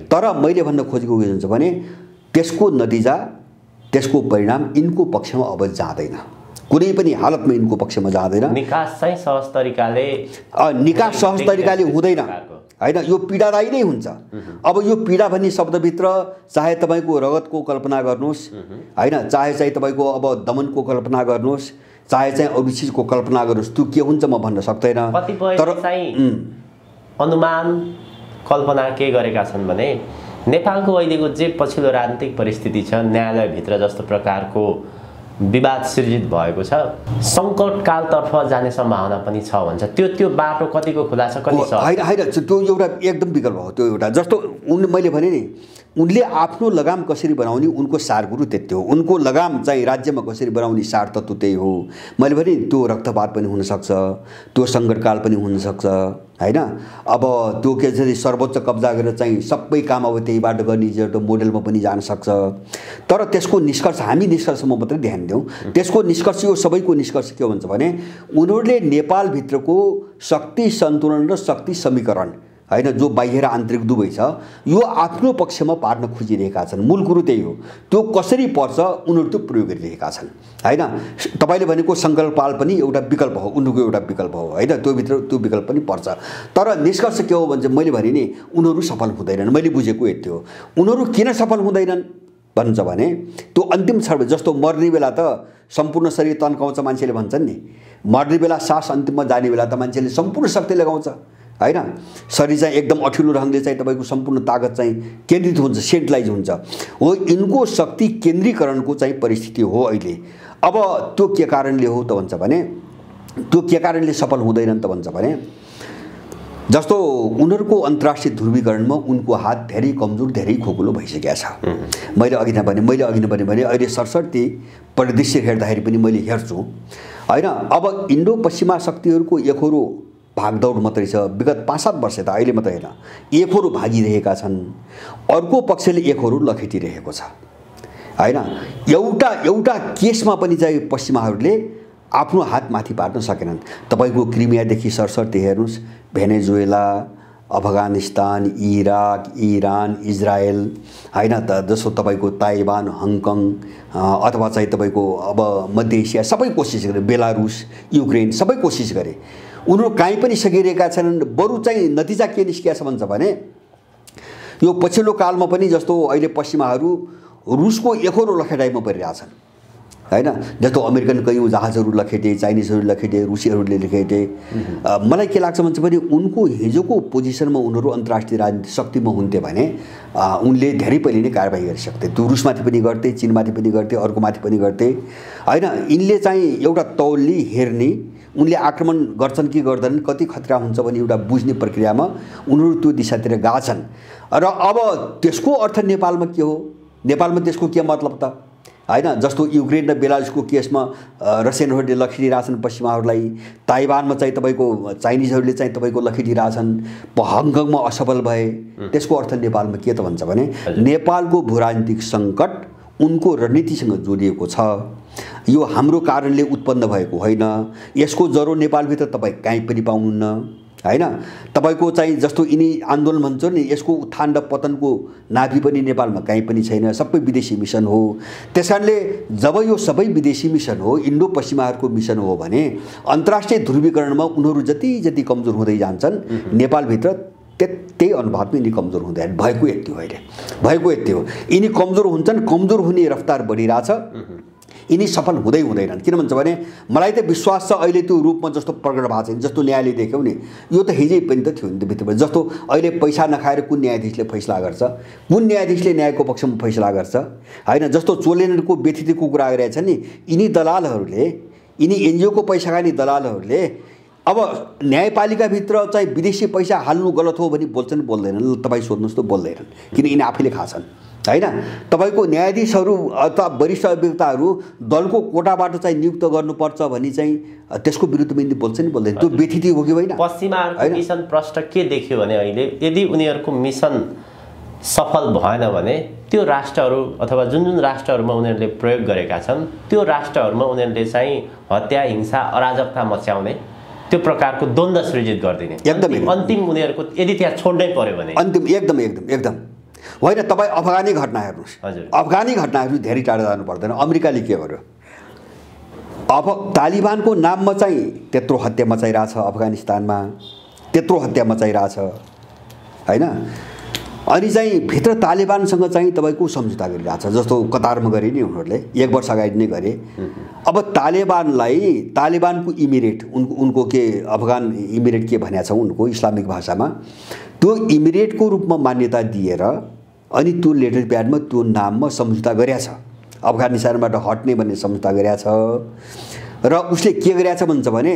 तर मैले भन्न खोजेको के हुन्छ भने त्यसको नतिजा, त्यसको परिणाम यिनको पक्षमा अब जाँदैन, कुनै पनि हालतमा यिनको पक्षमा जाँदैन। निकास चाहिँ सहज तरिकाले हुँदैन होइन, यो पीडादायी नै हुन्छ। अब यो पीडा भन्ने शब्दभित्र चाहे तपाईँको रगतको कल्पना गर्नुहोस् होइन, चाहे चाहिँ तपाईँको अब दमनको कल्पना गर्नुहोस्, चाहे चाहिँ अरू चिजको कल्पना गर्नुहोस्, त्यो के हुन्छ म भन्न सक्दैन। तर अनुमान कल्पना के गरेका छन् भने नेपालको अहिलेको जे पछिल्लो राजनीतिक परिस्थिति छ, न्यायालयभित्र जस्तो प्रकारको विवाद सृजित भएको छ, सङ्कटकालतर्फ जाने सम्भावना पनि छ भन्छ। त्यो बाटो कतिको खुला छ, कति छ? होइन, त्यो एउटा एकदम विकल्प हो। त्यो एउटा जस्तो मैले भने नि उनले आफ्नो लगाम कसरी बनाउने उनको सारगुरु त्यति हो। उनको लगाम चाहिँ राज्यमा कसरी बनाउने सार तत्त्व त्यही हो। मैले भने त्यो रक्तपात पनि हुनसक्छ, त्यो सङ्कटकाल पनि हुनसक्छ होइन। अब त्यो के छ सर्वोच्च कब्जा गरेर चाहिँ सबै काम अब त्यहीबाट गर्ने एउटा मोडेलमा पनि जान सक्छ। तर त्यसको निष्कर्ष हामी निष्कर्षमा मात्रै ध्यान दिउँ। त्यसको निष्कर्ष यो सबैको निष्कर्ष के भन्छ भने उनीहरूले नेपालभित्रको शक्ति सन्तुलन र शक्ति समीकरण होइन, जो बाह्य र आन्तरिक दुवै छ, यो आफ्नो पक्षमा पार्न खोजिरहेका छन्। मूल कुरो त्यही हो। त्यो कसरी पर्छ उनीहरू त्यो प्रयोग गरिरहेका छन् होइन। तपाईँले भनेको सङ्कल्पपाल पनि एउटा विकल्प हो, उनीहरूको एउटा विकल्प हो होइन, त्योभित्र त्यो विकल्प पनि पर्छ। तर निष्कर्ष के हो भन्छ मैले भने नि उनीहरू सफल हुँदैनन्। मैले बुझेको यति हो। उनीहरू किन सफल हुँदैनन् भन्छ भने त्यो अन्तिम क्षण, जस्तो मर्ने बेला त सम्पूर्ण शरीर तन्काउँछ मान्छेले भन्छन् नि, मर्ने बेला सास अन्तिममा जाने बेला त मान्छेले सम्पूर्ण शक्ति लगाउँछ होइन। शरीर चाहिँ एकदम अठिलो ढङ्गले चाहिँ तपाईँको सम्पूर्ण ताकत चाहिँ केन्द्रित हुन्छ, सेन्ट्रलाइज हुन्छ हो। यिनको शक्ति केन्द्रीकरणको चाहिँ परिस्थिति हो अहिले। अब त्यो के कारणले हो त भन्छ भने त्यो के कारणले सफल हुँदैनन् त भन्छ भने जस्तो उनीहरूको अन्तर्राष्ट्रिय ध्रुवीकरणमा उनको हात धेरै कमजोर, धेरै खोकुलो भइसकेको छ। मैले अघि नै भने अहिले सरसर्ती परिदृश्य हेर्दाखेरि पनि मैले हेर्छु होइन। अब इन्डो पश्चिमा शक्तिहरूको एकहोरो भागदौड मात्रै छ। विगत 5-7 वर्ष त अहिले मात्रै होइन, एकहोरो भागिरहेका छन्, अर्को पक्षले एकहोरो लखेटिरहेको छ होइन। एउटा केसमा पनि चाहिँ पश्चिमाहरूले आफ्नो हात माथि पार्न सकेनन्। तपाईँको क्रिमियादेखि सरसर्ती हेर्नुहोस्, Venezuela, Afghanistan, Iraq, Iran, Israel होइन त, जस्तो तपाईँको ताइवान, हङकङ अथवा चाहिँ तपाईँको अब मध्य एसिया सबै कोसिस गरे, बेलारुस, युक्रेन सबै कोसिस गरे, उनीहरू कहीँ पनि सकिरहेका छैनन्। बरु चाहिँ नतिजा के निस्किया छ भन्छ भने यो पछिल्लो कालमा पनि जस्तो अहिले पश्चिमाहरू रुसको एकहोरो लखेटाइमा परिरहेछन् होइन। जस्तो अमेरिकन कयौँ जहाजहरू लखेटे, चाइनिजहरू लखेटे, रुसियाहरूले लखेटे। मलाई के लाग्छ भन्छ भने उनको हिजोको पोजिसनमा उनीहरू अन्तर्राष्ट्रिय राजनीतिक शक्तिमा हुन्थे भने उनले धेरै पहिले नै कारबाही गरिसक्थे। त्यो रुसमाथि पनि गर्थे, चीनमाथि पनि गर्थे, अर्कोमाथि पनि गर्थे होइन। यिनले चाहिँ एउटा तौलले हेर्ने उनले आक्रमण गर्छन् कि गर्दैनन्, कति खतरा हुन्छ भन्ने एउटा बुझ्ने प्रक्रियामा उनीहरू त्यो दिशातिर गएका छन्। र अब त्यसको अर्थ नेपालमा के हो, नेपालमा त्यसको के मतलब त हैन। जस्तो युक्रेन र बेलारुसको केसमा रसियनहरूले लखिदिरहेछन् पश्चिमाहरूलाई, ताइवानमा चाहिँ तपाईँको चाइनिजहरूले चाहिँ तपाईँको लखिदिरहेछन्, हङकङमा असफल भए। त्यसको अर्थ नेपालमा के त भन्छ भने नेपालको भूराजनीतिक सङ्कट उनको रणनीतिसँग जोडिएको छ। यो हाम्रो कारणले उत्पन्न भएको होइन, यसको जरो नेपालभित्र तपाईँ कहीँ पनि पाउनुहुन्न हैन। तपाईँको चाहिँ जस्तो यिनी आन्दोलन भन्छ नि, यसको उत्थान र पतनको नाभि पनि नेपालमा कहीँ पनि छैन, सबै विदेशी मिसन हो। त्यस कारणले जब यो सबै विदेशी मिसन हो, इन्डो पश्चिमाहरूको मिसन हो भने अन्तर्राष्ट्रिय ध्रुवीकरणमा उनीहरू जति जति कमजोर हुँदै जान्छन्, नेपालभित्र त्यही अनुपातमा यिनी कमजोर हुँदै भएको यति हो। अहिले भएको यति हो, यिनी कमजोर हुन्छन्, कमजोर हुने रफ्तार बढिरहेछ, यिनी सफल हुँदै हुँदैनन्। किन भन्छ भने मलाई त विश्वास छ अहिले त्यो रूपमा जस्तो प्रकट भएको छैन, जस्तो न्यायले देख्यौ नि, यो त हिजै पनि त थियो नि त भित्र। जस्तो अहिले पैसा नखाएर कुन न्यायाधीशले फैसला गर्छ, कुन न्यायाधीशले न्यायको पक्षमा फैसला गर्छ हैन। जस्तो चोलेनको व्यथितिको कुरा गरिरहेछ नि, यिनी दलालहरूले, यिनी एनजिओको पैसा खाने दलालहरूले अब न्यायपालिकाभित्र चाहिँ विदेशी पैसा हाल्नु गलत हो भने बोल्छन् बोल्दैनन्? तपाईँ सोध्नुहोस् त, बोल्दैनन्, किन यिनी आफैले खान्छन् हैन। तपाईँको न्यायाधीशहरू अथवा वरिष्ठ अभियन्ताहरू दलको कोटाबाट चाहिँ नियुक्त गर्नुपर्छ भने चाहिँ त्यसको विरुद्धमा यिनी बोल्छ नि बोल्दैन? त्यो व्यथिति हो कि होइन? पश्चिमाहरूको मिसन प्रश्न के देख्यो भने अहिले यदि उनीहरूको मिसन सफल भएन भने त्यो राष्ट्रहरू अथवा जुन जुन राष्ट्रहरूमा उनीहरूले प्रयोग गरेका छन् त्यो राष्ट्रहरूमा उनीहरूले चाहिँ हत्या, हिंसा, अराजकता मच्याउने त्यो प्रकारको द्वन्द्व सृजित गरिदिने। एकदम अन्तिम उनीहरूको यदि त्यहाँ छोड्नै पर्यो भने अन्तिम एकदम एकदम एकदम होइन। तपाईँ अफगानी घटना हेर्नुहोस्, अफगानी घटनाहरू धेरै टाढा जानु पर्दैन। अमेरिकाले के गर्यो, अब तालिबानको नाममा चाहिँ त्यत्रो हत्या मचाइरहेछ, अफगानिस्तानमा त्यत्रो हत्या मचाइरहेछ हैन। अनि चाहिँ भित्र तालिबानसँग चाहिँ तपाईँको सम्झौता गरिरहेछ, जस्तो कतारमा गरे नि उनीहरूले 1 वर्ष अगाडि नै गरे। अब तालिबानको इमिरेट उनको के अफगान इमिरेट के भनेको छ उनको इस्लामिक भाषामा, त्यो इमिरेटको रूपमा मान्यता दिएर अनि त्यो लेटर प्याडमा त्यो नाममा सम्झौता गरेछ, अफगानिस्तानबाट हट्ने भन्ने सम्झौता गरेछ। र उसले के गरेछ भन्छ भने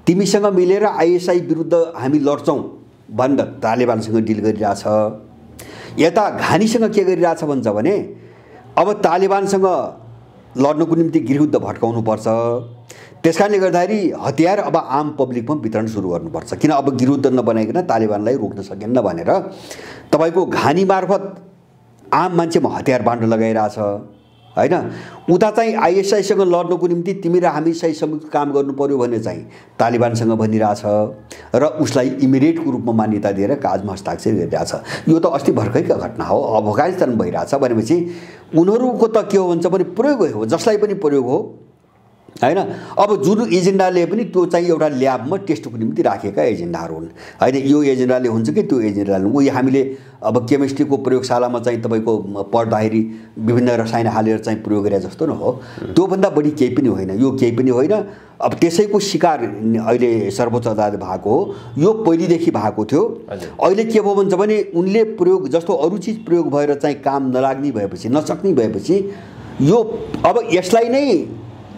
तिमीसँग मिलेर आइएसआई विरुद्ध हामी लड्छौँ भनेर तालिबानसँग डिल गरिरहेछ। यता घानीसँग के गरिरहेछ भन्छ भने अब तालिबानसँग लड्नको निम्ति गृहयुद्ध भड्काउनु पर्छ, त्यसकारणले गर्दाखेरि हतियार अब आम पब्लिकमा वितरण सुरु गर्नुपर्छ, किन अब गृहयुद्ध नबनाइकन तालिबानलाई रोक्न सकिन्न भनेर तपाईँको घानी मार्फत आम मान्छेमा हतियार बाँड्न लगाइरहेछ हैन। उता चाहिँ आइएसआईसँग लड्नको निम्ति तिमी र हामी सही संयुक्त काम गर्नु पर्यो भने चाहिँ तालिबानसँग भनिरहेछ र उसलाई इमिरेटको रूपमा मान्यता दिएर कागजमा हस्ताक्षर गरिरहेछ। यो त अस्ति भर्खरकै घटना हो, अफगानिस्तान भइरहेछ भनेपछि उनीहरूको त के हो भन्छ भने प्रयोग हो, जसलाई पनि प्रयोग हो हैन। अब जुन एजेन्डाले पनि त्यो चाहिँ एउटा ल्याबमा टेस्टको निम्ति राखेका एजेन्डाहरू हुन् हैन। यो एजेन्डाले हुन्छ कि त्यो एजेन्डाले, उही हामीले अब केमिस्ट्रीको प्रयोगशालामा चाहिँ तपाईँको पढ्दाखेरि विभिन्न रसायन हालेर चाहिँ प्रयोग गरे जस्तो न हो, त्योभन्दा बढी केही पनि होइन, यो केही पनि होइन। अब त्यसैको शिकार अहिले सर्वोच्च अदालत भएको हो, यो पहिलेदेखि भएको थियो। अहिले के भयो भन्छ भने उनले प्रयोग जस्तो अरू चिज प्रयोग भएर चाहिँ काम नलाग्ने भएपछि, नसक्ने भएपछि यो अब यसलाई नै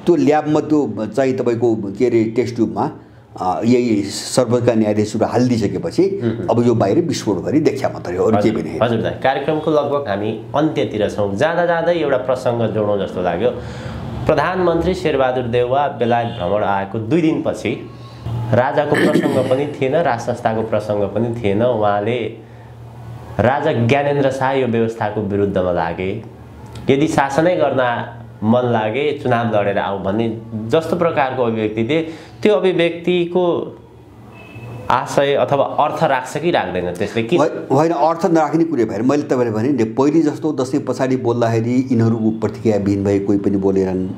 त्यो ल्याबमा त्यो चाहिँ तपाईँको के अरे टेस्ट ट्युबमा यही सर्वोच्च न्यायाधीशहरू हालिदिइसकेपछि अब यो बाहिर विस्फोटभरि देखिया मात्रै हो, अरू केही पनि। हजुर दाइ, कार्यक्रमको लगभग हामी अन्त्यतिर छौँ। जाँदा जाँदै एउटा प्रसङ्ग जोडौँ जस्तो लाग्यो। प्रधानमन्त्री शेरबहादुर देउवा बेलायत भ्रमण आएको 2 दिनपछि राजाको प्रसङ्ग पनि थिएन, राज संस्थाको प्रसङ्ग पनि थिएन। उहाँले राजा ज्ञानेन्द्र शाह यो व्यवस्थाको विरुद्धमा लागे, यदि शासनै गर्न मन लागे चुनाव लडेर आऊ भन्ने जस्तो प्रकारको अभिव्यक्ति दिए। त्यो अभिव्यक्तिको आशय अथवा अर्थ राख्छ कि राख्दैन त्यसले? कि होइन, अर्थ नराख्ने कुरो भएर मैले तपाईँले भने पहिले जस्तो दसैँ पछाडि बोल्दाखेरि यिनीहरू प्रतिक्रियाविहीन भए, कोही पनि बोलेनन्।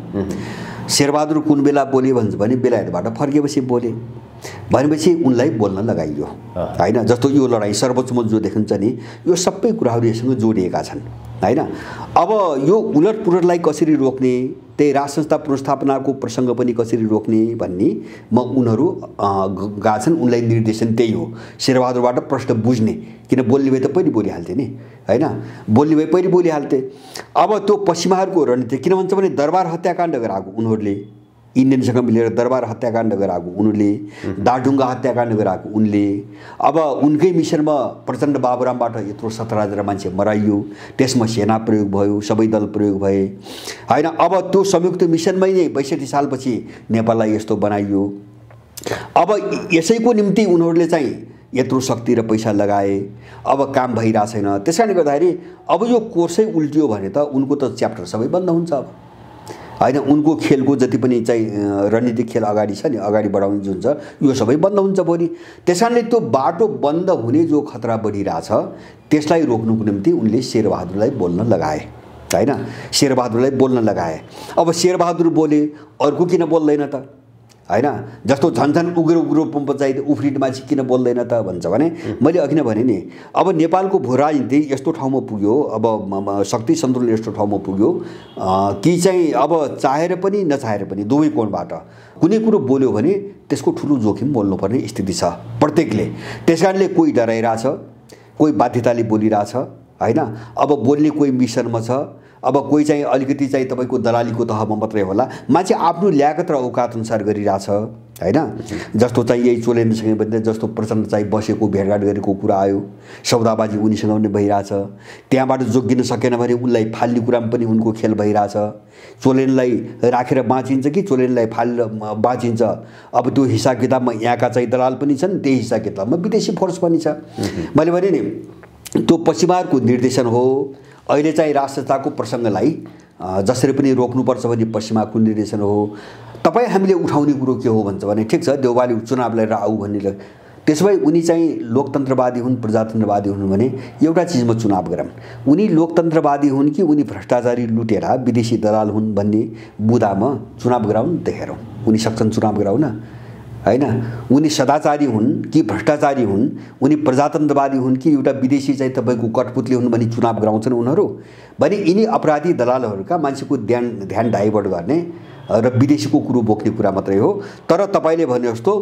शेरबहादुर कुन बेला बोले भन्छ भने बेलायतबाट फर्केपछि बोले भनेपछि उनलाई बोल्न लगाइयो हैन। जस्तो यो लडाइँ सर्वोच्चमा जो देखिन्छ नि, यो सबै कुराहरू यससँग जोडिएका छन् हैन। अब यो उलटपुलटलाई कसरी रोक्ने, त्यही राज संस्था पुनर्स्थापनाको प्रसङ्ग पनि कसरी रोक्ने भन्ने उनीहरू गएका छन्। उनलाई निर्देशन त्यही हो, शेरबहादुरबाट प्रश्न बुझ्ने, किन बोल्ने भए त पहिले बोलिहाल्थे नि हैन, बोल्ने भए पहिले बोलिहाल्थे। अब त्यो पश्चिमाहरूको रणनीति किन भन्छ भने दरबार हत्याकाण्ड गराएको उनीहरूले इन्डियनसँग मिलेर दरबार हत्याकाण्ड गराएको उनले, दार्जुङ्गा हत्याकाण्ड गराएको उनले। अब उनकै मिसनमा प्रचण्ड बाबुरामबाट यत्रो 17,000 मान्छे मराइयो, त्यसमा सेना प्रयोग भयो, सबै दल प्रयोग भए होइन। अब त्यो संयुक्त मिसनमै नै 62 सालपछि नेपाललाई यस्तो बनाइयो। अब यसैको निम्ति उनीहरूले चाहिँ यत्रो शक्ति र पैसा लगाए, अब काम भइरहेको छैन। त्यस कारणले गर्दाखेरि अब यो कोर्सै उल्टियो भने त उनको त च्याप्टर सबै बन्द हुन्छ अब होइन। उनको खेलको जति पनि चाहिँ रणनीतिक खेल अगाडि छ नि, अगाडि बढाउने जुन छ, यो सबै बन्द हुन्छ भोलि। त्यस कारणले त्यो बाटो बन्द हुने जो खतरा बढिरहेछ त्यसलाई रोक्नुको निम्ति उनले शेरबहादुरलाई बोल्न लगाए होइन, शेरबहादुरलाई बोल्न लगाए। अब शेरबहादुर बोले, अर्को किन बोल्दैन त होइन। जस्तो झन्झन उग्रो उग्रो पञ्चायत उफ्रिने मान्छे किन बोल्दैन त भन्छ भने, मैले अघि नै भने नि, अब नेपालको भू राजनीति यस्तो ठाउँमा पुग्यो, अब शक्ति सन्तुलन यस्तो ठाउँमा पुग्यो कि चाहिँ अब चाहेर पनि नचाहेर पनि दुवै कोणबाट कुनै कुरो बोल्यो भने त्यसको ठुलो जोखिम बोल्नुपर्ने स्थिति छ प्रत्येकले। त्यस कारणले कोही डराइरहेछ, कोही बाध्यताले बोलिरहेछ होइन। अब बोल्ने कोही मिसनमा छ, अब कोही चाहिँ अलिकति चाहिँ तपाईँको दलालीको तहमा मात्रै होला, मान्छे आफ्नो ल्याकत र औकात अनुसार गरिरहेछ होइन। जस्तो चाहिँ यही चोलेन्द्रसँग पनि जस्तो प्रचण्ड चाहिँ बसेको भेटघाट गरेको कुरा आयो, सौदाबाजी उनीसँग पनि भइरहेछ। त्यहाँबाट जोगिन सकेन भने उनलाई फाल्ने कुरामा पनि उनको खेल भइरहेछ। चोलेनलाई राखेर बाँचिन्छ कि चोलेनलाई फालेर बाँचिन्छ, अब त्यो हिसाब किताबमा यहाँका चाहिँ दलाल पनि छन्, त्यही हिसाब किताबमा विदेशी फोर्स पनि छ। मैले भने नि त्यो पश्चिमाहरूको निर्देशन हो। अहिले चाहिँ राष्ट्रियताको प्रसङ्गलाई जसरी पनि रोक्नुपर्छ भने पश्चिमाको निर्देशन हो। तपाईँ हामीले उठाउने कुरो के हो भन्छ भने, ठिक छ देउवाली चुनाव लिएर आऊ भन्ने, त्यसो भए उनी चाहिँ लोकतन्त्रवादी हुन् प्रजातन्त्रवादी हुन् भने एउटा चिजमा चुनाव गरौँ। उनी लोकतन्त्रवादी हुन् कि उनी भ्रष्टाचारी लुटेरा विदेशी दलाल हुन् भन्ने बुदामा चुनाव गराउन तयार हौँ। उनी सक्छन् चुनाव गराउन होइन। उनी सदाचारी हुन् कि भ्रष्टाचारी हुन्, उनी प्रजातन्त्रवादी हुन् कि एउटा विदेशी चाहिँ तपाईँको कठपुतली हुन् भने चुनाव गराउँछन् उनीहरू भने यिनी अपराधी दलालहरूका मान्छेको ध्यान डाइभर्ट गर्ने र विदेशीको कुरो बोक्ने कुरा मात्रै हो। तर तपाईँले भने जस्तो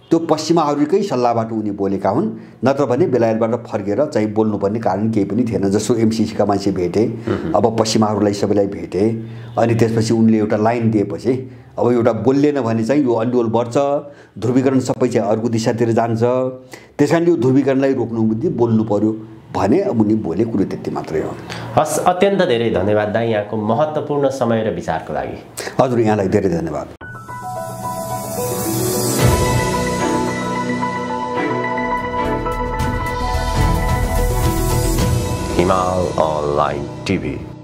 त्यो पश्चिमाहरूकै सल्लाहबाट उनी बोलेका हुन्, नत्र भने बेलायतबाट फर्केर चाहिँ बोल्नुपर्ने कारण केही पनि थिएन। जस्तो एमसिसीका मान्छे भेटे, अब पश्चिमाहरूलाई सबैलाई भेटे, अनि त्यसपछि उनले एउटा लाइन दिएपछि अब एउटा बोल्लेन भने चाहिँ यो अन्डोल बढ्छ, ध्रुवीकरण सबै चाहिँ अर्को दिशातिर जान्छ। त्यस कारणले यो ध्रुवीकरणलाई रोक्नु निम्ति बोल्नु पर्यो भने अब उनी बोले कुरो त्यति मात्रै हो। हस्, अत्यन्त धेरै धन्यवाद दाइ यहाँको महत्त्वपूर्ण समय र विचारको लागि। हजुर, यहाँलाई धेरै धन्यवाद। हिमाल अनलाइन टिभी।